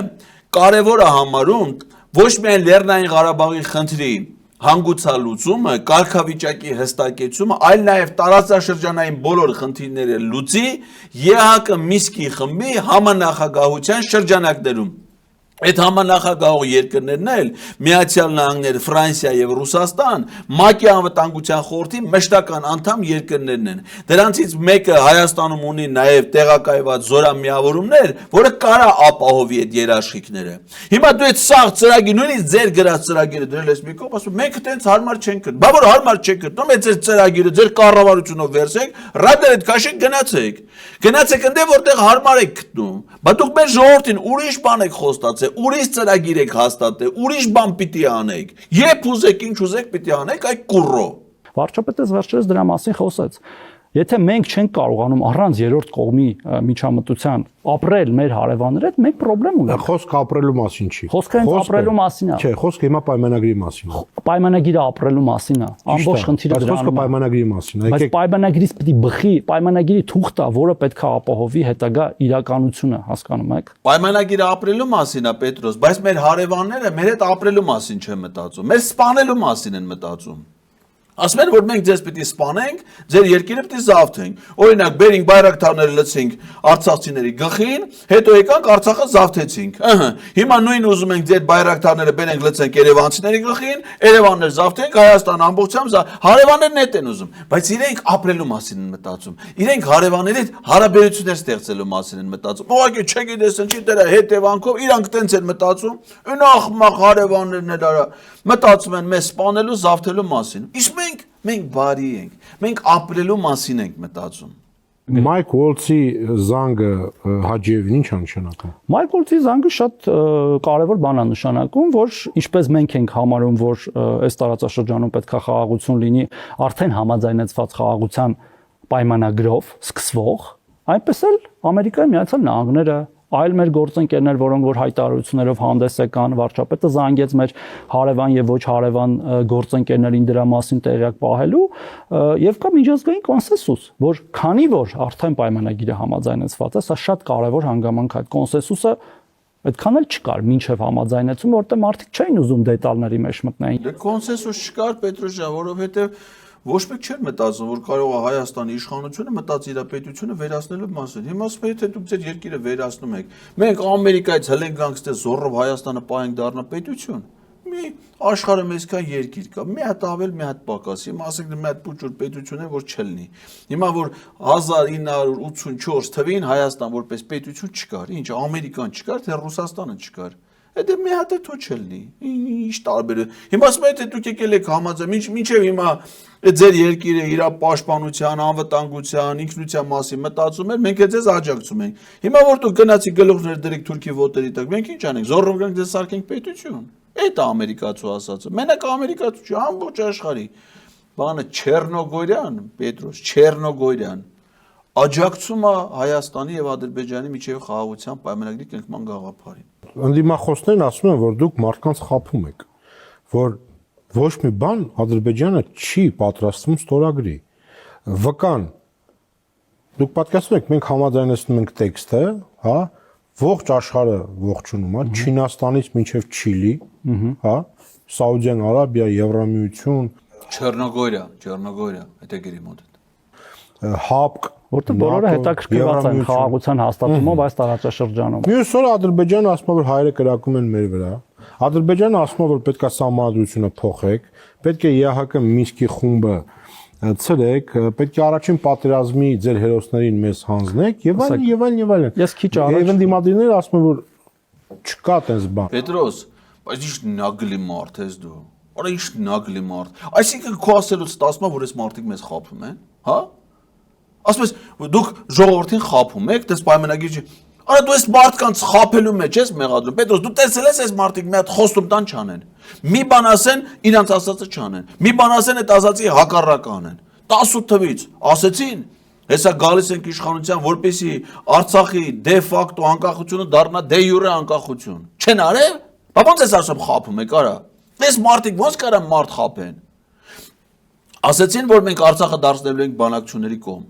կարևոր է համարում ոչ միայն Լեռնային Ղարաբաղի խնդրի հանգուցալուծումը, կարգավիճակի հստակեցումը, այլ նաև տարածաշրջանային բոլոր խնդիրները լուծի ԵՀԿ Միսկի խմբի համանախագահության շրջանակներում։ Այդ համանախագահող երկրներն էլ Միացյալ Նահանգներ, Ֆրանսիա եւ Ռուսաստան ՄԱԿ-ի անվտանգության խորհրդի մշտական անդամ երկրներն են։ Դրանցից մեկը Հայաստանում ունի նաեւ տեղակայված զորամիավորումներ, որը կարա ապահովի այդ երաշխիքները։ Հիմա դու այդ սաղ ծրագիր, նույնիսկ ձեր գրած ծրագիրը դրել ես մի կողմ, ասում մենք այդպես հարմար չենք գտնում։ Բա որ հարմար չեք գտնում, այդ ձեր ծրագիրը ձեր կառավարությունով վերցեք, ռադարետ քաշեք գնացեք։ Գնացեք ընդ որտեղ հարմար եք գտնում։ Բա դուք մեր ժողովրդին ուրիշ բան եք խոստացել, ուրիշ ծրագիր եք հաստատել, ուրիշ բան պիտի անեք։ Երբ ուզեք, ինչ ուզեք պիտի անեք, այդ կուռո։
Վարչապետը վերջերս դրա մասին խոսեց։ Եթե մենք չենք կարողանում առանց երրորդ կողմի միջամտության ապրել մեր հարևանների հետ, մենք խնդրեմ ունենք։
Խոսքը ապրելու մասին չի։
Խոսքը հենց ապրելու մասին է։
Չէ, խոսքը հիմա պայմանագրի մասին է։
Պայմանագիրը ապրելու մասին է։ Ամբողջ խնդիրը դրանում է։
Խոսքը պայմանագրի մասին է։
Բայց պայմանագրից պիտի բխի, պայմանագրի թուղթ է, որը պետք է ապահովի հետագա իրականությունը, հասկանում եք։
Պայմանագիրը ապրելու մասին է, Պետրոս, բայց մեր հարևանները մեր հետ ապրելու մասին չեն մտածում, մեր սպանելու մասին են մտածում։ Ասում են, որ մենք ձեզ պիտի սպանենք, ձեր երկիրը պիտի զավթենք։ Օրինակ, բերինք բայրակտարները լցինք արցախցիների գլխին, հետո եկանք Արցախը զավթեցինք։ Հիմա նույն ուզում ենք ձեր բայրակտարները բերենք լցենք երևանցիների գլխին, Երևաններ զավթենք, Հայաստան ամբողջությամբ հարևաններն էդ են ուզում, բայց իրենք ապրելու մասին են մտածում։ Իրենք հարևանների հետ հարաբերություններ ստեղծելու մասին են մտածում։ Ուղղակի չգիտես ինչի դրա հետևանքով իրանք տենց են մտածում, ախմախ հարևաններն էլ արա մտածում են մեզ սպանելու, զավթելու մասին։ Իսկ մենք բարի ենք, մենք ապրելու մասին ենք մտածում։
Մայք Ուոլցի զանգը Հաջիևին ինչ է նշանակում։
Մայք Ուոլցի զանգը շատ կարևոր բան է նշանակում, որ ինչպես մենք ենք համարում, որ այս տարածաշրջանում պետք է խաղաղություն լինի, արդեն համաձայնեցված խաղաղության պայմանագրով սկսվող, այնպես էլ Ամերիկայի Միացյալ Նահանգները այլ մեր գործընկերներ, որոնք որ հայտարարություններով հանդես եկան, վարչապետը զանգեց մեր հարևան եւ ոչ հարևան գործընկերներին դրա մասին տեղյակ պահելու եւ կա միջազգային կոնսենսուս, որ քանի որ արդեն պայմանագիրը համաձայնեցված է, սա շատ կարեւոր հանգամանք է, այդ կոնսենսուսը այդքան էլ չկար մինչև համաձայնեցում, որտեղ մարդիկ չէին ուզում դետալների մեջ մտնեին։
Դե կոնսենսուս չկար, Պետրոսյան, որովհետեւ ոչ մեկ չէր մտածում, որ կարող է Հայաստանի իշխանությունը մտածի իր պետությունը վերացնելու մասին։ Հիմա ասում են, թե դուք ձեր երկիրը վերացնում եք, մենք Ամերիկայից հլենք գանք ստե զորով Հայաստանը պահենք դառնա պետություն։ Մի աշխարհը մեզ կա երկիր կա, մի հատ ավել, մի հատ պակաս։ Հիմա ասենք մի հատ փուճուր պետություն է, որ չլինի։ Հիմա որ 1984 թվին Հայաստան որպես պետություն չկար, ինչ Ամերիկան չկար, թե Ռուսաստանը չկար։ Այդ մի հատ է թո չլինի։ Ինչ տարբեր է։ Հիմա ասում են, թե դուք եկել եք համաձայն, մինչև հիմա ձեր երկիրը իր պաշտպանության, անվտանգության, ինքնության մասին մտածում էր, մենք ձեզ աջակցում ենք։ Հիմա որ դուք գնացի գլուխներ դրեք Թուրքի ոտերի տակ, մենք ինչ անենք, զորով գանք ձեզ սարքենք պետություն։ Այդ է ամերիկացու ասածը։ Մենակ ամերիկացու չի, ամբողջ աշխարհի։ Բանը Չեռնոգորյան, Պետրոս, Չեռնոգորյան աջակցում է Հայաստանի եւ Ադրբեջանի միջև խաղաղության պայմանագրի կնքման գաղափարին։
Ընդդիմախոսներն ասում են, որ դուք մարդկանց խափում եք, որ ոչ մի բան Ադրբեջանը չի պատրաստվում ստորագրի։ Վկան դուք պատկերացնում եք, մենք համաձայնեցնում ենք տեքստը, հա, ողջ աշխարհը ողջունում է, Չինաստանից մինչև Չիլի, հա, Սաուդյան Արաբիա, Եվրամիություն,
Չեռնոգորիա, այդ է գրի մոտ։
ՀԱՊԿ,
որտեղ բոլորը հետաքրքրված են խաղաղության հաստատումով այս տարածաշրջանում։
Մյուս օրը Ադրբեջանը ասում է, որ հայերը կրակում են մեր վրա։ Ադրբեջանը ասում է, որ պետք է սահմանադրությունը փոխեք, պետք է ԵԱՀԿ Մինսկի խումբը ցրեք, պետք է առաջին պատերազմի ձեր հերոսներին մեզ հանձնեք եւ այլն եւ այլն եւ այլն։
Ես քիչ առաջ
Եվ դիմադրիները ասում են, որ չկա այդպես բան։
Պետրոս, բայց ի՞նչ նագլի մարդ ես դու։ Արա ի՞նչ նագլի մարդ։ Այսինքն քո ասելուց ստացվում է, որ այս մարդիկ մեզ խափում են, հա։ Ասում ես, դուք ժողովրդին խափում եք, դες պայմանագիր չի։ Արա դու այս մարդկանց խափելու մեջ ես մեղադրում։ Պետրոս, դու տեսել ես այս մարդիկ մի հատ խոստում տան չանեն։ Մի բան ասեն, իրանց ասածը չանեն։ Մի բան ասեն, այդ ասածի հակառակը անեն։ 18 թվից ասեցին, հեսա գալիս ենք իշխանության, որպեսի Արցախի դե ֆակտո անկախությունը դառնա դե յուրե անկախություն։ Չեն արել։ Բա ո՞նց ես ասում խափում եք, արա։ Այս մարդիկ ո՞նց կարան մարդ խափեն։ Ասեցին, որ մենք Արցախը դարձնելու ենք բանակցությունների կողմ։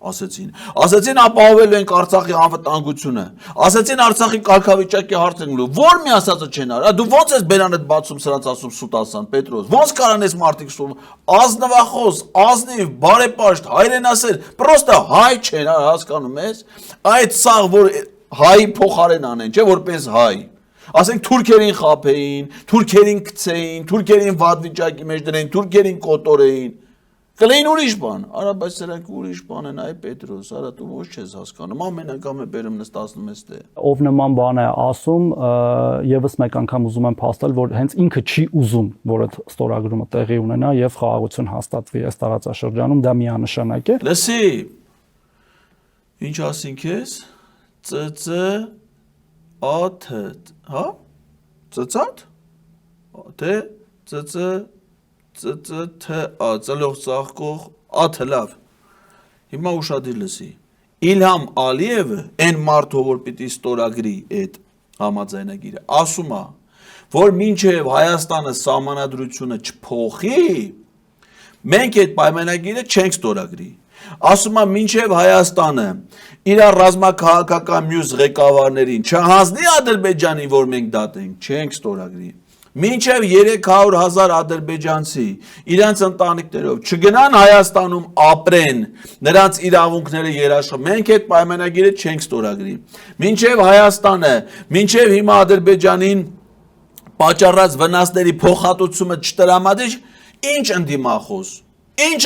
Ասեցին ապահովելու ենք Արցախի անվտանգությունը։ Ասեցին Արցախի կարգավիճակի հարց ենք լու։ Որ մի ասածը չեն արել։ Դու ո՞նց ես բերանդ բացում սրանց ասում սուտ ասան, Պետրոս։ Ո՞նց կարան այս մարդիկ սուտ ազնվախոս, ազնիվ, բարեպաշտ, հայրենասեր, պրոստը հայ չեն, հասկանում ես։ Այդ սաղ որ հայի փոխարեն անեն, չէ՞ որպես հայ։ Ասենք թուրքերին խափեին, թուրքերին գցեին, թուրքերին վատ վիճակի մեջ դրեին, թուրքերին կոտորեին։ Կլեին ուրիշ բան, արա բայց սրանք ուրիշ բան են, այ Պետրոս, արա դու ոչ ես հասկանում, ամեն անգամ է բերում նստացնում ես դե։
Ով նման բան է ասում, եւս մեկ անգամ ուզում եմ փաստել, որ հենց ինքը չի ուզում, որ այդ ստորագրումը տեղի ունենա եւ խաղաղություն հաստատվի այս տարածաշրջանում, դա միանշանակ է։
Լսի, ինչ ասինք ես, ԱԹ, հա, ծծատ, թե, ծլող ծաղկող, ԱԹ լավ, հիմա ուշադիր լսի, Իլհամ Ալիևը, են մարդը, որ պիտի ստորագրի այդ համաձայնագիրը, ասում է, որ մինչև Հայաստանը սահմանադրությունը չփոխի, մենք այդ պայմանագիրը չենք ստորագրի, ասում է մինչև Հայաստանը իր ռազմաքաղաքական մյուս ղեկավարներին չհանձնի Ադրբեջանին, որ մենք դատենք, չենք ստորագրի, մինչև 300,000 ադրբեջանցի իրանց ընտանիքներով չգնան Հայաստանում ապրեն, նրանց իրավունքները երաշխավորեն, մենք այդ պայմանագիրը չենք ստորագրի, մինչև Հայաստանը, մինչև հիմա Ադրբեջանին պատճառած վնասների փոխհատուցումը չտրամադրի, ինչ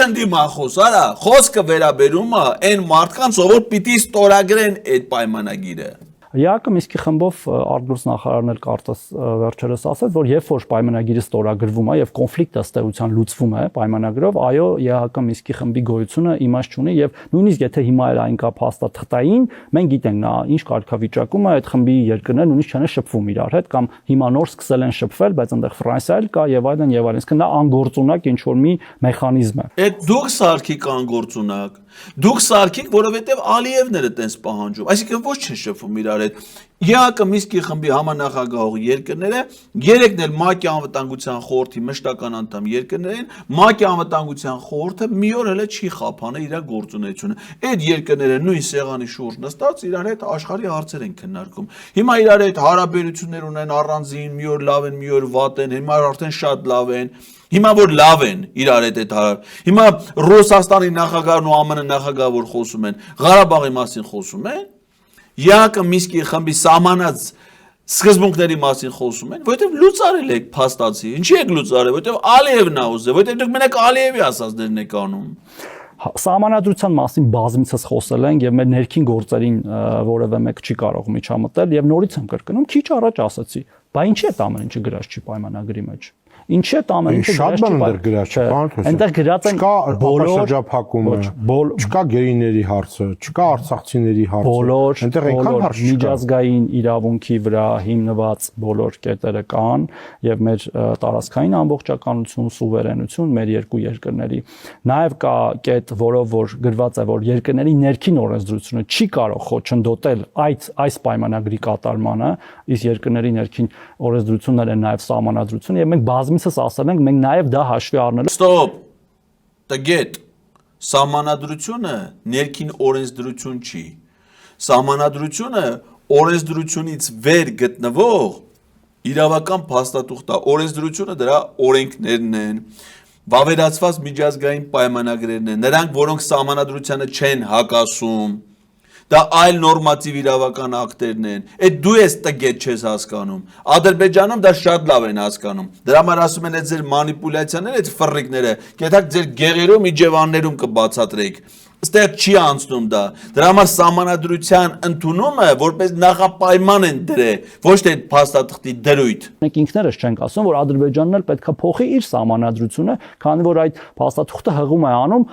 ընդդիմախոս, արա, խոսքը վերաբերում է այն մարդկանց, ով պիտի ստորագրեն այդ պայմանագիրը։
ԵԱԿ-ը Մինսկի խմբով արտգործ նախարարն էլ կարծես վերջերս ասաց, որ երբ որ պայմանագիրը ստորագրվում է եւ կոնֆլիկտը ըստ էության լուծվում է պայմանագրով, այո, ԵԱԿ-ը Մինսկի խմբի գոյությունը իմաստ չունի եւ նույնիսկ եթե հիմա էլ այն կա փաստաթղթային, մենք գիտենք նա ինչ կարգավիճակում է, այդ խմբի երկրներն նույնիսկ չեն շփվում իրար հետ կամ հիմա նոր սկսել են շփվել, բայց այնտեղ Ֆրանսիա էլ կա եւ այլն եւ այլն, իսկ նա անգործունակ ինչ որ մի մեխանիզմ է։
Այդ դուք սարքիկ անգործունակ, դուք սարքիկ, որովհետեւ Ալիևն էր այդպես պահանջում, այսինքն ոչ չեն շփվում իրար հետ։ ԵԱԿ-ը Մինսկի խմբի համանախագահող երկրները, երեքն էլ ՄԱԿ-ի անվտանգության խորհրդի մշտական անդամ երկրներ են, ՄԱԿ-ի անվտանգության խորհուրդը մի օր հələ չի խափանել իր գործունեությունը։ Այդ երկրները նույն սեղանի շուրջ նստած իրար հետ աշխարհի հարցեր են քննարկում։ Հիմա իրար հետ հարաբերություններ ունեն առանձին, մի օր լավ են, մի օր վատ են, հիմա արդեն շատ լավ են։ Հիմա որ լավ են իրար հետ այդ հիմա Ռուսաստանի նախագահն ու ԱՄՆ նախագահը որ խոսում են, Ղարաբաղի մասին խոսում են, ԵԱԿ-ը Մինսկի խմբի սահմանած սկզբունքների մասին խոսում են, որովհետև լուծարել եք փաստացի։ Ինչի եք լուծարել, որովհետև Ալիևն է ուզել, որովհետև դուք մենակ Ալիևի ասածներն եք անում։
Սահմանադրության մասին բազմիցս խոսել ենք եւ մեր ներքին գործերին որևէ մեկ չի կարող միջամտել եւ նորից եմ կրկնում, քիչ առաջ ասացի, բա ինչի է ամեն ինչը գրած չի պայմանագրի մեջ։ Ինչի է ամեն ինչը
գրած չի,
այնտեղ գրած են
բոլոր շրջափակումը, չկա գերիների հարցը, չկա արցախցիների հարցը, այնտեղ այնքան հարց չկա։
Միջազգային իրավունքի վրա հիմնված բոլոր կետերը կան եւ մեր տարածքային ամբողջականություն, սուվերենություն մեր երկու երկրների։ Նաեւ կա կետ, որով որ գրված է, որ երկրների ներքին օրենսդրությունը չի կարող խոչընդոտել այս պայմանագրի կատարմանը, իսկ երկրների ներքին օրենսդրություններ են նաեւ սահմանադրություն եւ մենք բազմիցս ասել ենք, մենք նաև դա հաշվի առնելու։
Ստոպ։ Տգետ։ Սահմանադրությունը ներքին օրենսդրություն չի։ Սահմանադրությունը օրենսդրությունից վեր գտնվող իրավական փաստաթուղթ է։ Օրենսդրությունը դրա օրենքներն են, վավերացված միջազգային պայմանագրերն են, նրանք, որոնք սահմանադրությանը չեն հակասում։ Դա այլ նորմատիվ իրավական ակտերն են։ Այդ դու ես տգետ չես հասկանում։ Ադրբեջանում դա շատ լավ են հասկանում։ Դրա համար ասում են այդ ձեր մանիպուլյացիաները, այդ ֆռռիկները, գետակ ձեր գեղերում, իջևաններում կբացատրեք։ Ստեղ չի անցնում դա։ Դրա համար սահմանադրության ընդունումը որպես նախապայման են դրել, ոչ թե փաստաթղթի դրույթ։
Մենք ինքներս չենք ասում, որ Ադրբեջանն էլ պետք է փոխի իր սահմանադրությունը, քանի որ այդ փաստաթուղթը հղում է անում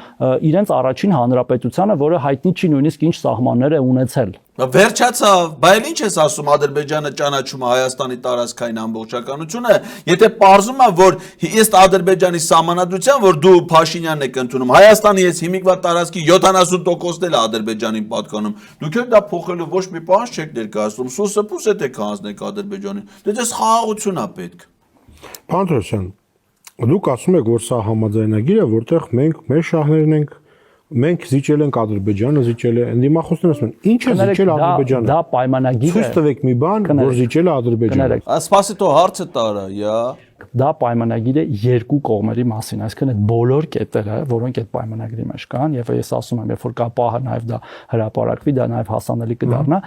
իրենց առաջին հանրապետությանը, որը հայտնի չի նույնիսկ ինչ սահմաններ է ունեցել։
Վերջացավ, բայց ինչ ես ասում Ադրբեջանը ճանաչում է Հայաստանի տարածքային ամբողջականությունը, եթե պարզում է, որ ըստ Ադրբեջանի սահմանադրության, որ դու Փաշինյանն եք ընդունում, Հայաստանի ես հիմիկվա տարածքի 70%-ն էլ Ադրբեջանին պատկանում, դուք էլ դա փոխելու ոչ մի պահանջ չեք ներկայացնում, սուսը-պուս է թե կանցնեք Ադրբեջանին, դե դες խաղաղություն է պետք։
Պանտրոսյան, դուք ասում եք, որ սա համաձայնագիր է, որտեղ մենք մեր շահներն ենք մենք զիջել ենք Ադրբեջանը, զիջել է ընդդիմախոսներն ասում են, ինչ է զիջել Ադրբեջանը։
Դա պայմանագիր է։
Ցույց տվեք մի բան, որ զիջել է Ադրբեջանը։
Սպասի թող հարցը տարա, յա։
Դա պայմանագիր է երկու կողմերի մասին, այսինքն այդ բոլոր կետերը, որոնք այդ պայմանագրի մեջ կան, եւ ես ասում եմ, երբ որ կա պահը, նաեւ դա հրապարակվի, դա նաեւ հասանելի կդառնա,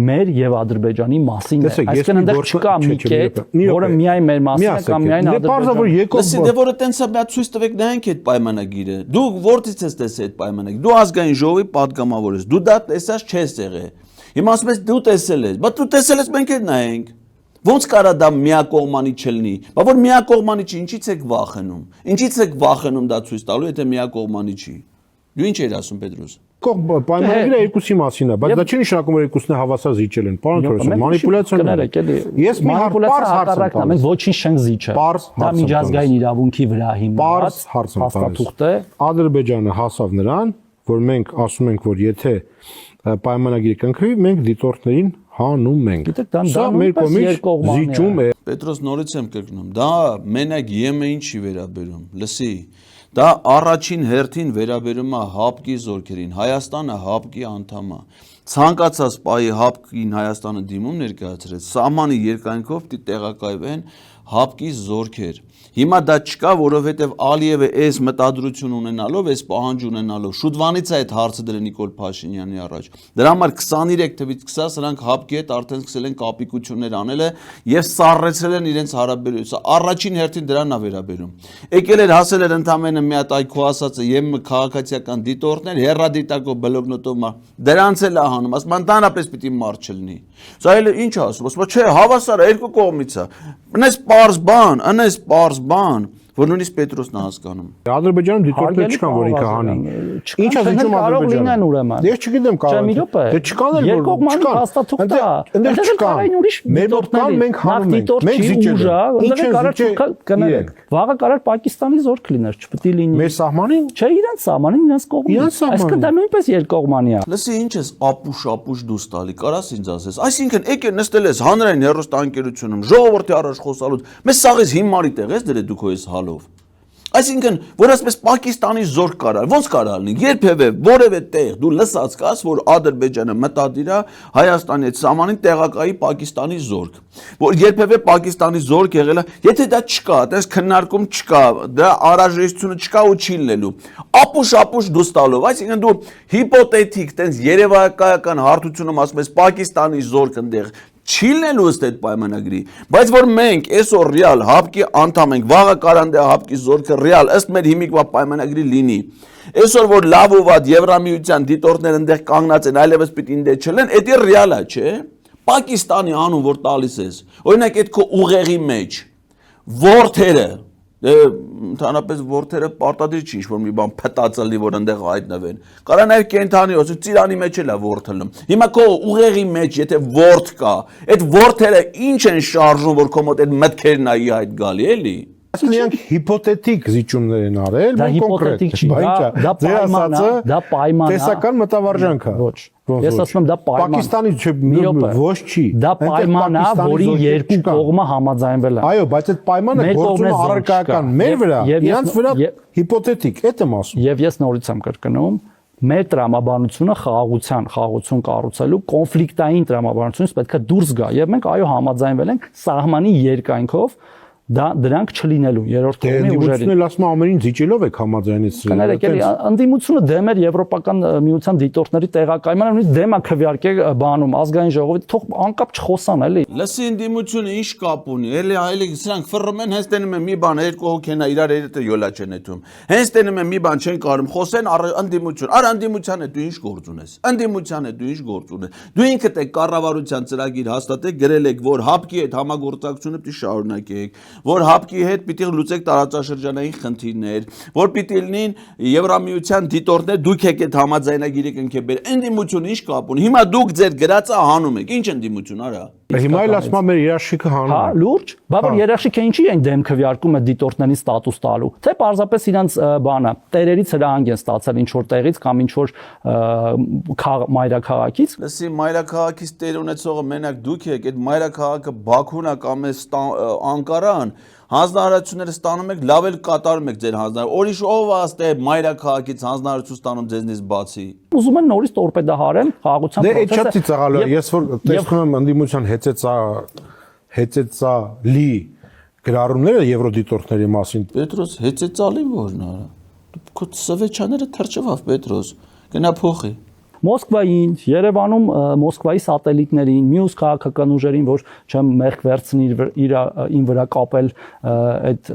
մեր եւ Ադրբեջանի մասին է։ Այսինքն այնտեղ չկա մի կետ, որը միայն մեր մասին է կամ միայն Ադրբեջանի։
Լսի, դե որը տենց է, մի ցույց տվեք նայենք այդ պայմանագիրը։ Դու որտից ես տեսել այդ պայմանագիրը։ Դու ազգային ժողովի падգամավոր ես։ Դու դա տեսած չես եղել։ Հիմա ասում ես դու տեսել ես, բայց դու տեսել ես, մենք էլ նայենք։ Ոնց կարա դա միակողմանի չլինի։ Բա որ միակողմանի չի, ինչից եք վախենում։ Ինչից եք վախենում դա ցույց տալու, եթե միակողմանի չի։ Դու ինչ ես ասում, Պետրոս։
Պայմանագիրը երկուսի մասին է, բայց դա չի նշանակում որ երկուսն է հավասար զիջել են։ Պարոն Թորոսյան, մանիպուլյացիաներ եք էլի։ Ես մի հարց
հակառակն եմ, մենք ոչինչ չենք զիջել։ Դա միջազգային իրավունքի վրա հիմնված փաստաթուղթ է։
Ադրբեջանը հասավ նրան, որ մենք ասում ենք, որ եթե պայմանագիրը կնքվի, մենք դիտորդներին հանում ենք։
Սա մեր կողմից
զիջում է։
Պետրոս, նորից եմ կրկնում, դա մենակ ԵՄ-ին չի վերաբերում։ Լսի, դա առաջին հերթին վերաբերում է ՀԱՊԿ-ի զորքերին։ Հայաստանը ՀԱՊԿ-ի անդամ է։ Ցանկացած պահի ՀԱՊԿ-ին Հայաստանը դիմում ներկայացրեց, սահմանի երկայնքով պիտի տեղակայվեն ՀԱՊԿ-ի զորքեր։ Հիմա դա չկա, որովհետև Ալիևը այս մտադրություն ունենալով, այս պահանջ ունենալով, շուտվանից է այդ հարցը դրել Նիկոլ Փաշինյանի առաջ։ Դրա համար 23 թվից 20 սրանք ՀԱՊԿ-ի հետ արդեն սկսել են կապիկություններ անել եւ սառեցրել են իրենց հարաբերությունը։ Առաջին հերթին դրան է վերաբերում։ Եկել էր հասել էր ընդամենը մի հատ այ քո ասածը ԵՄ քաղաքացիական դիտորդներ, հերրադիտակով բլոգնոտով դրանց էլ է հանում, ասում ընդհանրապես պիտի մարդ չլինի։ Սա էլ ինչ ասում, ասում չէ, հավասար է, երկու կողմից է։ Անես պարզ բան, որ նույնիսկ Պետրոսն է հասկանում։
Ադրբեջանում դիտորդներ չկան, որ ինքը հանի։ Ինչ է զիջում Ադրբեջանը։ Ես չգիտեմ կարող է։ Դե չկան էլ որ չկան։ Այնտեղ չկան։ Մեր մոտ կան, մենք հանում ենք։ Մենք զիջել ենք։
Վաղը կարող Պակիստանի զորք լիներ, չպետք է լինի։
Մեր սահմանին։
Չէ, իրենց սահմանին, իրենց կողմից։ Այսինքն դա նույնպես երկկողմանի է։
Լսի, ինչ ես ապուշ դուս տալի, կարաս ինձ ասես։ Այսինքն եկել նստել ես հանրային հեռուստաընկերությունում, ժողովրդի առաջ խոսալուց, մեզ սաղից հիմարի տեղ ես դրել դուք ես հալով։ Այսինքն, որ ասպես Պակիստանի զորք կարա, ոնց կարա լինի, երբևէ որևէ տեղ դու լսած կաս, որ Ադրբեջանը մտադիր է Հայաստանի հետ սահմանին տեղակայի Պակիստանի զորք, որ երբևէ Պակիստանի զորք եղել է, եթե դա չկա, այդպես քննարկում չկա, դա անհրաժեշտությունը չկա ու չի լինելու։ Ապուշ դուս տալով, այսինքն դու հիպոթետիկ, տենց երևակայական հարթությունում ասում ես Պակիստանի զորք ընդեղ չի լինելու ըստ այդ պայմանագրի, բայց որ մենք այսօր ռեալ ՀԱՊԿ-ի անդամ ենք, վաղը կարանդե ՀԱՊԿ-ի զորքը ռեալ ըստ մեր հիմիկվա պայմանագրի լինի։ Այսօր որ լավ ու վատ Եվրամիության դիտորդներ ընդեղ կանգնած են, այլևս պիտի ինձ չլեն, դա ռեալ է, չէ։ Պակիստանի անուն որ տալիս ես, օրինակ այդ քո ուղեղի մեջ ворթերը ընդհանրապես ворթերը պարտադիր չի ինչ-որ մի բան փտածելի, որ այնտեղ հայտնվեն։ Կարա նաև կենթանի ասու ծիրանի մեջ էլ է ворթը։ Հիմա քո ուղեղի մեջ եթե ворթ կա, այդ ворթերը ինչ են շարժում, որ քո մոտ այդ մտքերն այի այդ գալի էլի։
Նրանք հիպոթետիկ զիջումներ են արել,
դա հիպոթետիկ չի, դա պայման է,
տեսական մտավարժանք է։
Ոչ։ Ես ասում եմ դա պայման։
Պակիստանի ոչ չի։
Դա պայման է, որի երկու կողմը համաձայնվել են։
Այո, բայց այդ պայմանը գործում է առարկայական մեր վրա, իրանց վրա հիպոթետիկ, դա եմ ասում։
Եվ ես նորից եմ կրկնում, մեր տրամաբանությունը խաղաղություն կառուցելու կոնֆլիկտային տրամաբանությունից պետք է դուրս գա, եւ մենք այո համաձայնվել ենք սահմանի երկայնքով դրանք չլինելու երրորդ կողմի ուժերին։
Դե ընդդիմությունն ասում է ամենին զիջելով եք համաձայնեցրել։
Կներեք, էլի ընդդիմությունը դեմ էր Եվրոպական միության դիտորդների տեղակայմանը, նույնիսկ դեմ է քվեարկել բանում ազգային ժողովի, թող անկապ չխոսան, էլի։
Լսի, ընդդիմությունը ինչ կապ ունի, էլի սրանք ֆռռում են, հենց տենում են մի բան, երկու հոգի են իրար հետ յոլա չեն եթում։ Հենց տենում են մի բան չեն կարում, խոսեն ընդդիմություն։ Արա ընդդիմության հետ դու ինչ գործ ունես։ Ընդդիմության հետ դու ինչ գործ ունես։ Դու ինքդ եք կառավարության ծրագիր հաստատեք, գրել եք, որ ՀԱՊԿ-ի հետ համագործակցությունը պիտի շարունակեք, որ ՀԱՊԿ-ի հետ պիտի լուծեք տարածաշրջանային խնդիրներ, որ պիտի լինին Եվրամիության դիտորդներ, դուք եք այդ համաձայնագիրը կնքել։ Ընդդիմությունը ինչ կապ ունի։ Հիմա դուք ձեր գրածը հանում եք։ Ինչ ընդդիմություն, արա։
Հիմա էլ ասում եմ մեր երաշխիքը հանում
է։ Հա, լուրջ, բա որ երաշխիքը ինչի են դեմ քվեարկում է դիտորդներին ստատուս տալու։ Թե պարզապես իրանց բանը տերերից հրահանգ են ստացել ինչ որ տեղից կամ ինչ որ մայրաքաղաքից։
Լսի, մայրաքաղաքից տեր ունեցողը մենակ դուք եք, այդ մայրաքաղաքը Բաքուն է կամ Անկարան, հանձնարարությունները ստանում եք, լավ էլ կատարում եք ձեր հանձնարարությունը։ Օրիշ ով աստ է մայրաքաղաքից հանձնարարություն ստանում ձեզնից բացի։
Ուզում են նորից տորպեդահարեն խաղաղության
պրոցեսը։ Դե այդ շատ ծիծաղալու է։ Ես որ տեսնում եմ ընդդիմության հեծեցալի գրառումները եվրոդիտորդների մասին։
Պետրոս, հեծեցալի որն է։ Քո սվեչաները թրջվավ, Պետրոս։ Գնա փոխի։
Մոսկվային, Երևանում Մոսկվայի սատելիտներին, մյուս քաղաքական ուժերին, որ չեմ մեղք վերցնի ին վրա կապել այդ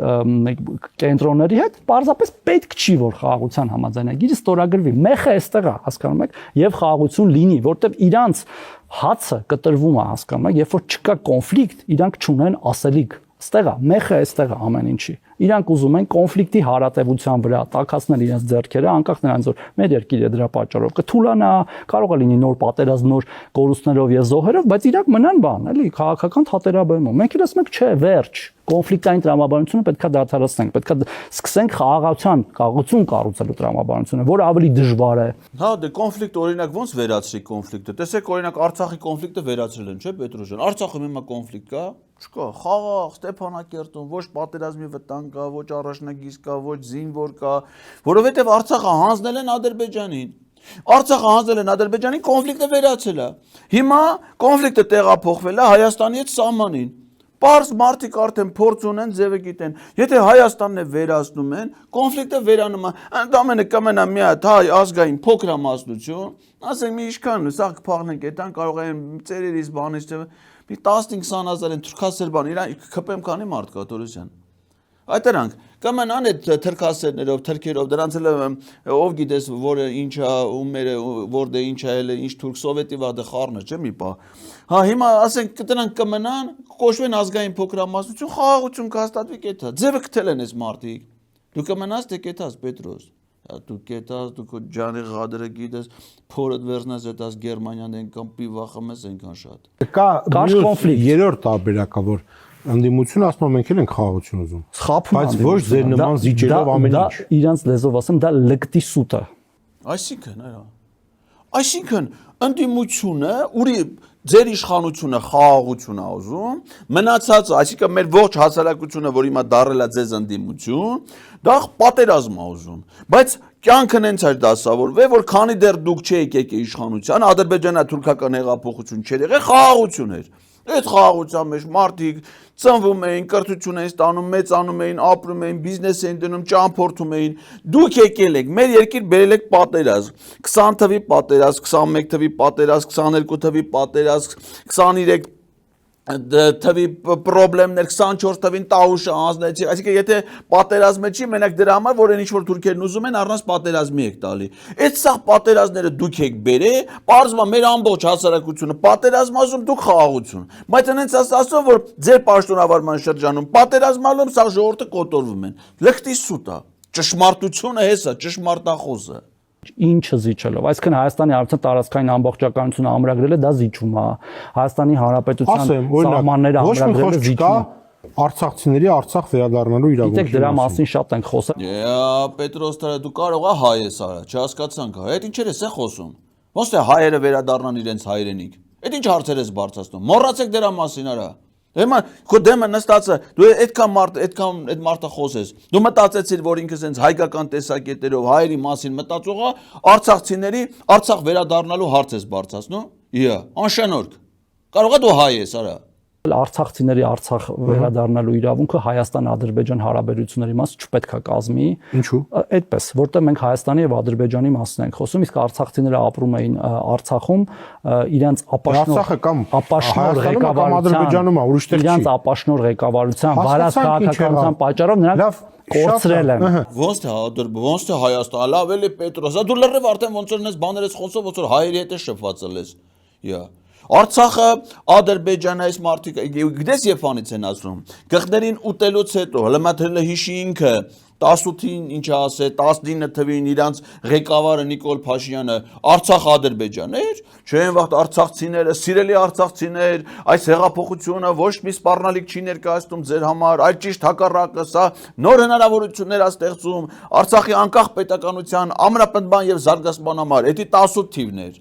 կենտրոնների հետ, պարզապես պետք չի որ խաղաղության համաձայնագիրը ստորագրվի։ Մեխը այստեղ է, հասկանում եք, եւ խաղաղություն լինի, որտեղ իրանց հացը կտրվում է, հասկանում եք, երբ որ չկա կոնֆլիկտ, իրանք չունեն ասելիք։ Այստեղ է, մեխը այստեղ է ամեն ինչի։ Իրանք ուզում են կոնֆլիկտի հարատևության վրա տակածնել իրենց ձեռքերը, անկախ նրանից որ մեր երկիրը դրա պատճառով կթուլանա, կարող է լինի նոր պատերազմ, նոր կորուստներով եւ զոհերով, բայց իրանք մնան բան, էլի, քաղաքական թատերաբեմում։ Մենք էլ ասում ենք, չէ, վերջ, կոնֆլիկտային տրամաբանությունը պետքա դադարեցնենք, պետքա սկսենք խաղաղություն կառուցելու տրամաբանությունը, որը ավելի դժվար է։
Հա, դե կոնֆլիկտ օրինակ ոնց վերացրի կոնֆլիկտը։ Տեսեք, օրինակ Արցախի կոնֆլիկտը վերացրել են, չէ՞, Պետրոս ջան։ Արցախում հիմա կոնֆլիկտ կա։ Չկա, խաղաղ, Ստեփանակերտում ոչ պատերազմի վտանգ կա, ոչ առաջնագիծ կա, ոչ զինվոր կա, որովհետև Արցախը հանձնել են Ադրբեջանին։ Արցախը հանձնել են Ադրբեջանին, կոնֆլիկտը վերացել է։ Հիմա կոնֆլիկտը տեղափոխվել է Հայաստանի հետ սահմանին։ Պարզ մարդիկ արդեն փորձ ունեն, ձևը գիտեն։ Եթե Հայաստանն է վերացնում են, կոնֆլիկտը վերանում է։ Ընդամենը կմնա մի հատ հայ ազգային փոքրամասնություն, ասենք մի ինչքան, սա կփաղնենք այդան կարող են ծերերից բանից մի 15-20 հազար են թուրքասերբան, իրան կպեմ քանի մարդ կա Տորոսյան։ Այդ դրանք կմնան այդ թրքասերներով, թրքերով, դրանց էլ ով գիտես, որը ինչա, ումերը, որտե ինչա էլ ինչ թուրք սովետի վադը խառնը, չէ՞ մի բա։ Հա հիմա ասենք դրանք կմնան, կոչվեն ազգային փոքրամասնություն, խաղաղություն կհաստատվի կետա։ Ձևը գտել են այս մարդիկ։ Դու կմնաս թե կետաս Պետրոս։ Դու կետաս, դու քո ջանի ղադրը գիտես, փորդ վերցնես այդաս Գերմանիան են կամ պիվախմես այնքան շատ։
Կա կոնֆլիկտ երրորդ տարբերակը, որ ընդդիմությունը ասում է մենք էլ ենք խաղաղություն ուզում։ Բայց ոչ ձեր նման զիջելով ամեն ինչ։
Դա իրանց լեզվով ասեմ, դա լկտի սուտ է։
Այսինքն ընդդիմությունը, ուրի ձեր իշխանությունը խաղաղություն է ուզում, մնացածը, այսինքն մեր ողջ հասարակությունը, որ հիմա դարել է ձեզ ընդդիմություն, դա պատերազմ է ուզում, բայց կյանքն հենց էր դասավորվել, որ քանի դեռ դուք չեք եկել իշխանության, ադրբեջանա-թուրքական հեղափոխություն չէր եղել, խաղաղություն էր։ Այդ խաղաղության մեջ մարդիկ ծնվում էին, կրթություն էին ստանում, մեծանում էին, ապրում էին, բիզնես էին դնում, ճամփորդում էին։ Դուք եկել եք, մեր երկիր բերել եք պատերազմ, 20 թվի պատերազմ, 21 թվի պատերազմ, 22 թվի պատերազմ, 23 թվի պրոբլեմներ, 24 թվին տաղուշը անձնեցի, այսինքն եթե պատերազմը չի, մենակ դրա համար, որ այն ինչ-որ թուրքերն ուզում են, առանց պատերազմի եք տալի։ Այդ սաղ պատերազմները դուք եք բերել, պարզվում է մեր ամբողջ հասարակությունը պատերազմ ասում, դուք խաղաղություն։ Բայց այնց ասում, որ ձեր պաշտոնավարման շրջանում պատերազմալում սաղ ժողովուրդը կոտորվում են։ Լկտի սուտ է, ճշմարտությունը հեսա, ճշմարտախոս է։
Ինչը զիջելով, այսինքն Հայաստանի Հանրապետության տարածքային ամբողջականությունը ամրագրելը դա զիջում է։ Հայաստանի Հանրապետության սահմանները ամրագրելը զիջում է։
Արցախցիների Արցախ վերադառնալու իրավունք։
Գիտեք դրա մասին շատ ենք խոսել։
Պետրոս դու կարող ես հայ ես արա, չհասկացանք, այդ ինչեր ես խոսում։ Ոնց է հայերը վերադառնան իրենց հայրենիք։ Այդ ինչ հարցեր ես բարձրացնում։ Մոռացեք դրա մասին արա։ Հիմա քո դեմը նստածը դու այդքան այդ մարդը խոսես։ Դու մտածեցիր, որ ինքս հենց հայկական տեսակետերով հայերի մասին մտածողը արցախցիների Արցախ վերադառնալու հարց ես բարձրացնում։ Իա, անշանորք։ Կարող է դու հայ ես արա։
Արցախցիների Արցախ վերադառնալու իրավունքը Հայաստան-Ադրբեջան հարաբերությունների մաս չպետք է կազմի։
Ինչու՞։
Այդպես, որտեղ մենք Հայաստանի եւ Ադրբեջանի մասին ենք խոսում, իսկ արցախցիները ապրում էին Արցախում, իրենց ապաշնոր ղեկավարությամբ, իրենց ապաշնոր ղեկավարությամբ, վարած քաղաքականության պատճառով նրանք կորցրել են։
Ոնց թե Հայաստան, լավ էլի Պետրոս, դու լրիվ արդեն ոնց որ ես բաներ ես խոսում, ոնց որ հայերի հետ է շփվածել ես։ Իա Արցախը Ադրբեջանը այս մարդիկ գիտես երբ անից են ասում գղներին ուտելուց հետո հլմաթրելը հիշի ինքը 18-ին ինչ ասե 19 թվին իրանց ղեկավարը Նիկոլ Փաշինյանը Արցախ Ադրբեջան էր չեն վաղ արցախցիները սիրելի արցախցիներ այս հեղափոխությունը ոչ մի սպառնալիք չի ներկայացնում ձեր համար այլ ճիշտ հակառակը սա նոր հնարավորություններ է ստեղծում Արցախի անկախ պետականության ամրապնդման եւ զարգացման համար դա 18 թիվն էր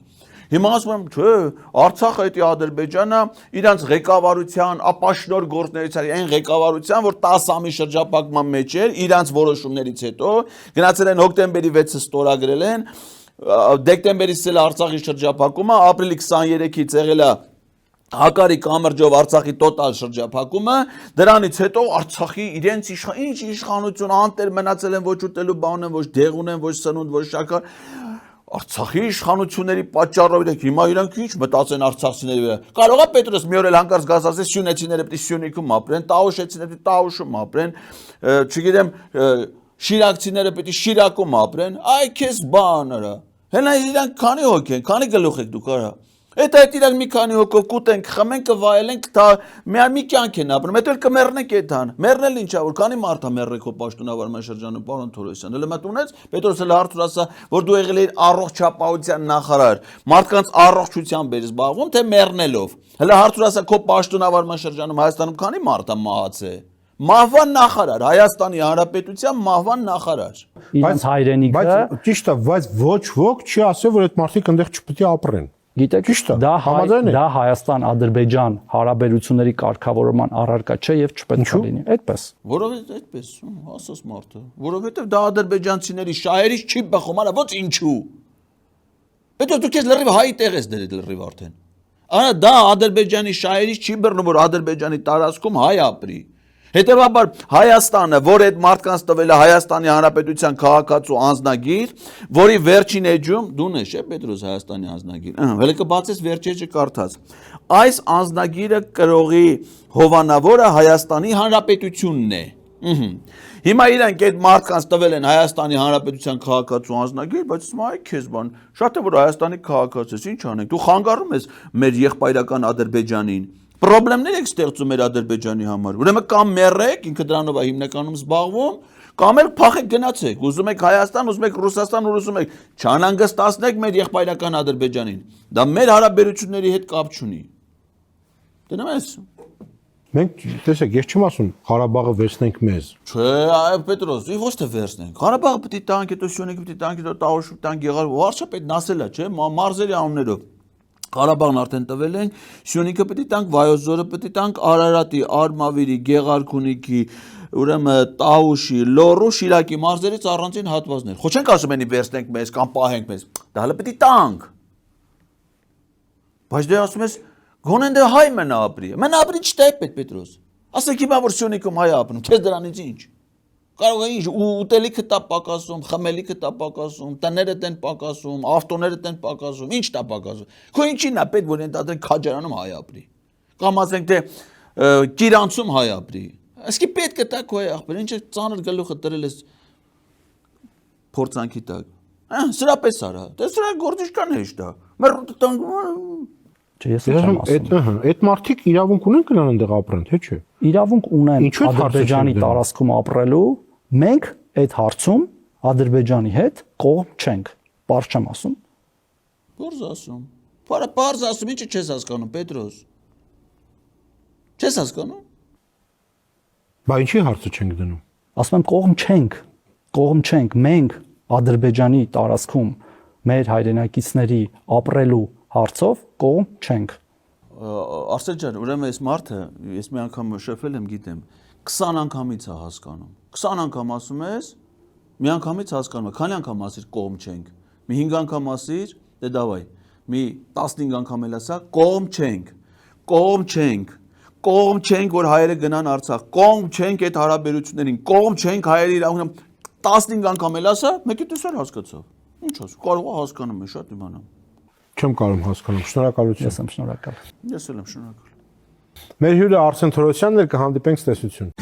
Հիմա ասում եմ, չէ, Արցախը դա Ադրբեջանը իրանց ղեկավարության, ապաշնոր գործունեության, այն ղեկավարության, որ 10 ամիս շրջափակման մեջ էր, իրանց որոշումներից հետո գնացել են հոկտեմբերի 6-ը ստորագրել են, դեկտեմբերից էլ Արցախի շրջափակումը, ապրիլի 23-ից եղել է Հակարի կամրջով Արցախի տոտալ շրջափակումը, դրանից հետո Արցախի իրենց ինչ իշխանություն անտեր մնացել են ոչ ուտելու բան են, ոչ դեղ ունեն, ոչ սնունդ, ոչ շաքար Արցախի իշխանությունների պատճառով իրենք հիմա իրանք ինչ մտածեն արցախցիների վրա։ Կարող է Պետրոս մի օր էլ հանկարծ գազ ասես սյունեցիները պետք է Սյունիքում ապրեն, տաուշեցիները պետք է Տաուշում ապրեն, չգիտեմ, շիրակցիները պետք է Շիրակում ապրեն, այ քեզ բան արա։ Հենա իրանք քանի հոգ են, քանի գլուխ եք դուք արա։ Այդ իրանք մի քանի հոգով կուտենք, խմենք, կվայելենք, մի կյանք են ապրում, հետո էլ կմեռնենք այդան։ Մեռնել ինչա, որ քանի մարդ է մեռել քո պաշտոնավարման շրջանում, պարոն Թորոսյան։ Հələ մտ ունեց, Պետրոս էլ հարցուր ասա, որ դու եղել ես առողջապահության նախարար, մարդկանց առողջությամբ ես զբաղվում, թե մեռնելով։ Հələ հարցուր ասա, քո պաշտոնավարման շրջանում Հայաստանում քանի մարդ է մահացել։ Մահվան նախարար, Հայաստանի Հանրապետության մահվան նախարար։
Իրենց հայրենիքը,
բայց ճիշտ է, բայց ոչ ոք չի ասել, որ այդ մարդիկ այնտեղ չպետք է ապրեն։
գիտեք,
Ճիշտ է,
դա
համաձայն եք։
դա Հայաստան-Ադրբեջան հարաբերությունների կարգավորման առարկա չէ եւ չպետք է լինի։ Այդպես։
Որովհետեւ այդպես, ասած մարդը, որովհետեւ դա ադրբեջանցիների շահերից չի բխում, արա ո՞նց ինչու։ Պետք է դու քեզ լրիվ հայի տեղ ես դրել լրիվ արդեն։ Արա դա ադրբեջանի շահերից չի բռնում, որ ադրբեջանի տարածքում հայ ապրի։ Հետևաբար Հայաստանը, որ այդ մարդկանց տվել է Հայաստանի Հանրապետության քաղաքացու անձնագիր, որի վերջին էջում դու նշ է Պետրոս Հայաստանի անձնագիր։ Հələ կբացես վերջ էջը կարդաց։ Այս անձնագիրը կրողի հովանավորը Հայաստանի Հանրապետությունն է։ Հիմա իրանք այդ մարդկանց տվել են Հայաստանի Հանրապետության քաղաքացու անձնագիր, բայց ասում այ քեզ բան, շատ է որ Հայաստանի քաղաքացու ես, ինչ անենք։ Դու խանգարում ես մեր եղբայրական Ադրբեջանին։ Պրոբլեմներ եք ստեղծում մեր Ադրբեջանի համար։ Ուրեմն կամ մեռեք, ինքը դրանով է հիմնականում զբաղվում, կամ էլ փախեք գնացեք։ Ուզում եք Հայաստան, ուզում եք Ռուսաստան, ուզում եք չանհանգստացնեք մեր եղբայրական Ադրբեջանին։ Դա մեր հարաբերությունների հետ կապ չունի։ Դնում ես։
Մենք տեսեք, ես չեմ ասում Ղարաբաղը վերցնենք մեզ։
Չէ, այ Պետրոս, ոչ թե վերցնենք։ Ղարաբաղը պետք է տանք, հետո Սյունիքը պետք է տանք, հետո Տաուշը տանք եղար, վարչապետն ասել է, չէ, մարզերի անուններով։ Ղարաբաղն արդեն տվել են, Սյունիքը պետք է տանք, Վայոց ձորը պետք է տանք, Արարատի, Արմավիրի, Գեղարքունիքի, ուրեմն Տաուշի, Լոռու, Շիրակի մարզերից առանձին հատվածներ։ Ხო չենք ասում ենի վերցնենք մեզ կամ պահենք մեզ։ Դա հələ պետք է տանք։ Բայց դու ասում ես գոնե դե հայ մնա ապրի։ Մնա ապրի չտե Պետրոս։ Ասեք հիմա որ Սյունիքում հայ ապրում, քեզ դրանից ինչ։ Կարող է ինչ ուտելիքը տա պակասում, խմելիքը տա պակասում, տները տեն պակասում, ավտոները տեն պակասում, ինչ տա պակասում։ Քո ինչին է պետք որ ենթադրենք Քաջարանում հայ ապրի։ Կամ ասենք թե Կիրանցում հայ ապրի։ Ասկի պետք է տա քո հայ ապրի, ինչ ծանր գլուխը դրել ես փորձանքի տակ։ Սրա պես արա։ Դե սրա գործիչքան հեշտ է։ Մեր
Չէ, ես չեմ ասում։
Այդ մարդիկ իրավունք ունեն գնան այնտեղ ապրեն, թե չէ։
Իրավունք ունեն Ադրբեջանի տարածքում ապրելու, մենք այդ հարցում Ադրբեջանի հետ կողմ չենք։ Պարզ չեմ ասում։
Պարզ ասում։ Պարզ ասում, ինչը չես հասկանում, Պետրոս։ Չես հասկանում։
Բա ինչի հարցը չենք դնում։
Ասում եմ կողմ չենք։ Կողմ չենք։ Մենք Ադրբեջանի տարածքում մեր հայրենակիցների ապրելու հարցով կողմ չենք։
Արսեն ջան, ուրեմն այս մարդը, ես մի անգամ շփվել եմ, գիտեմ, 20 անգամից է հասկանում։ 20 անգամ ասում ես, մի անգամից հասկանում է, քանի անգամ ասիր կողմ չենք։ Մի 5 անգամ ասիր, դե դավայ։ Մի 15 անգամ էլ ասա, կողմ չենք։ Կողմ չենք։ Կողմ չենք, որ հայերը գնան Արցախ։ Կողմ չենք այդ հարաբերություններին։ Կողմ չենք հայերի իրավունք 15 անգամ էլ ասա, մեկը տեսար հասկացավ։ Ինչ ասում, կարող է հասկանում է, շատ իմանամ։
Չեմ կարող հասկանալ։ Շնորհակալություն։
Ես եմ շնորհակալ։
Ես էլ եմ շնորհակալ։
Մեր հյուրը Արսեն Թորոսյանն էր, կհանդիպենք ցտեսություն։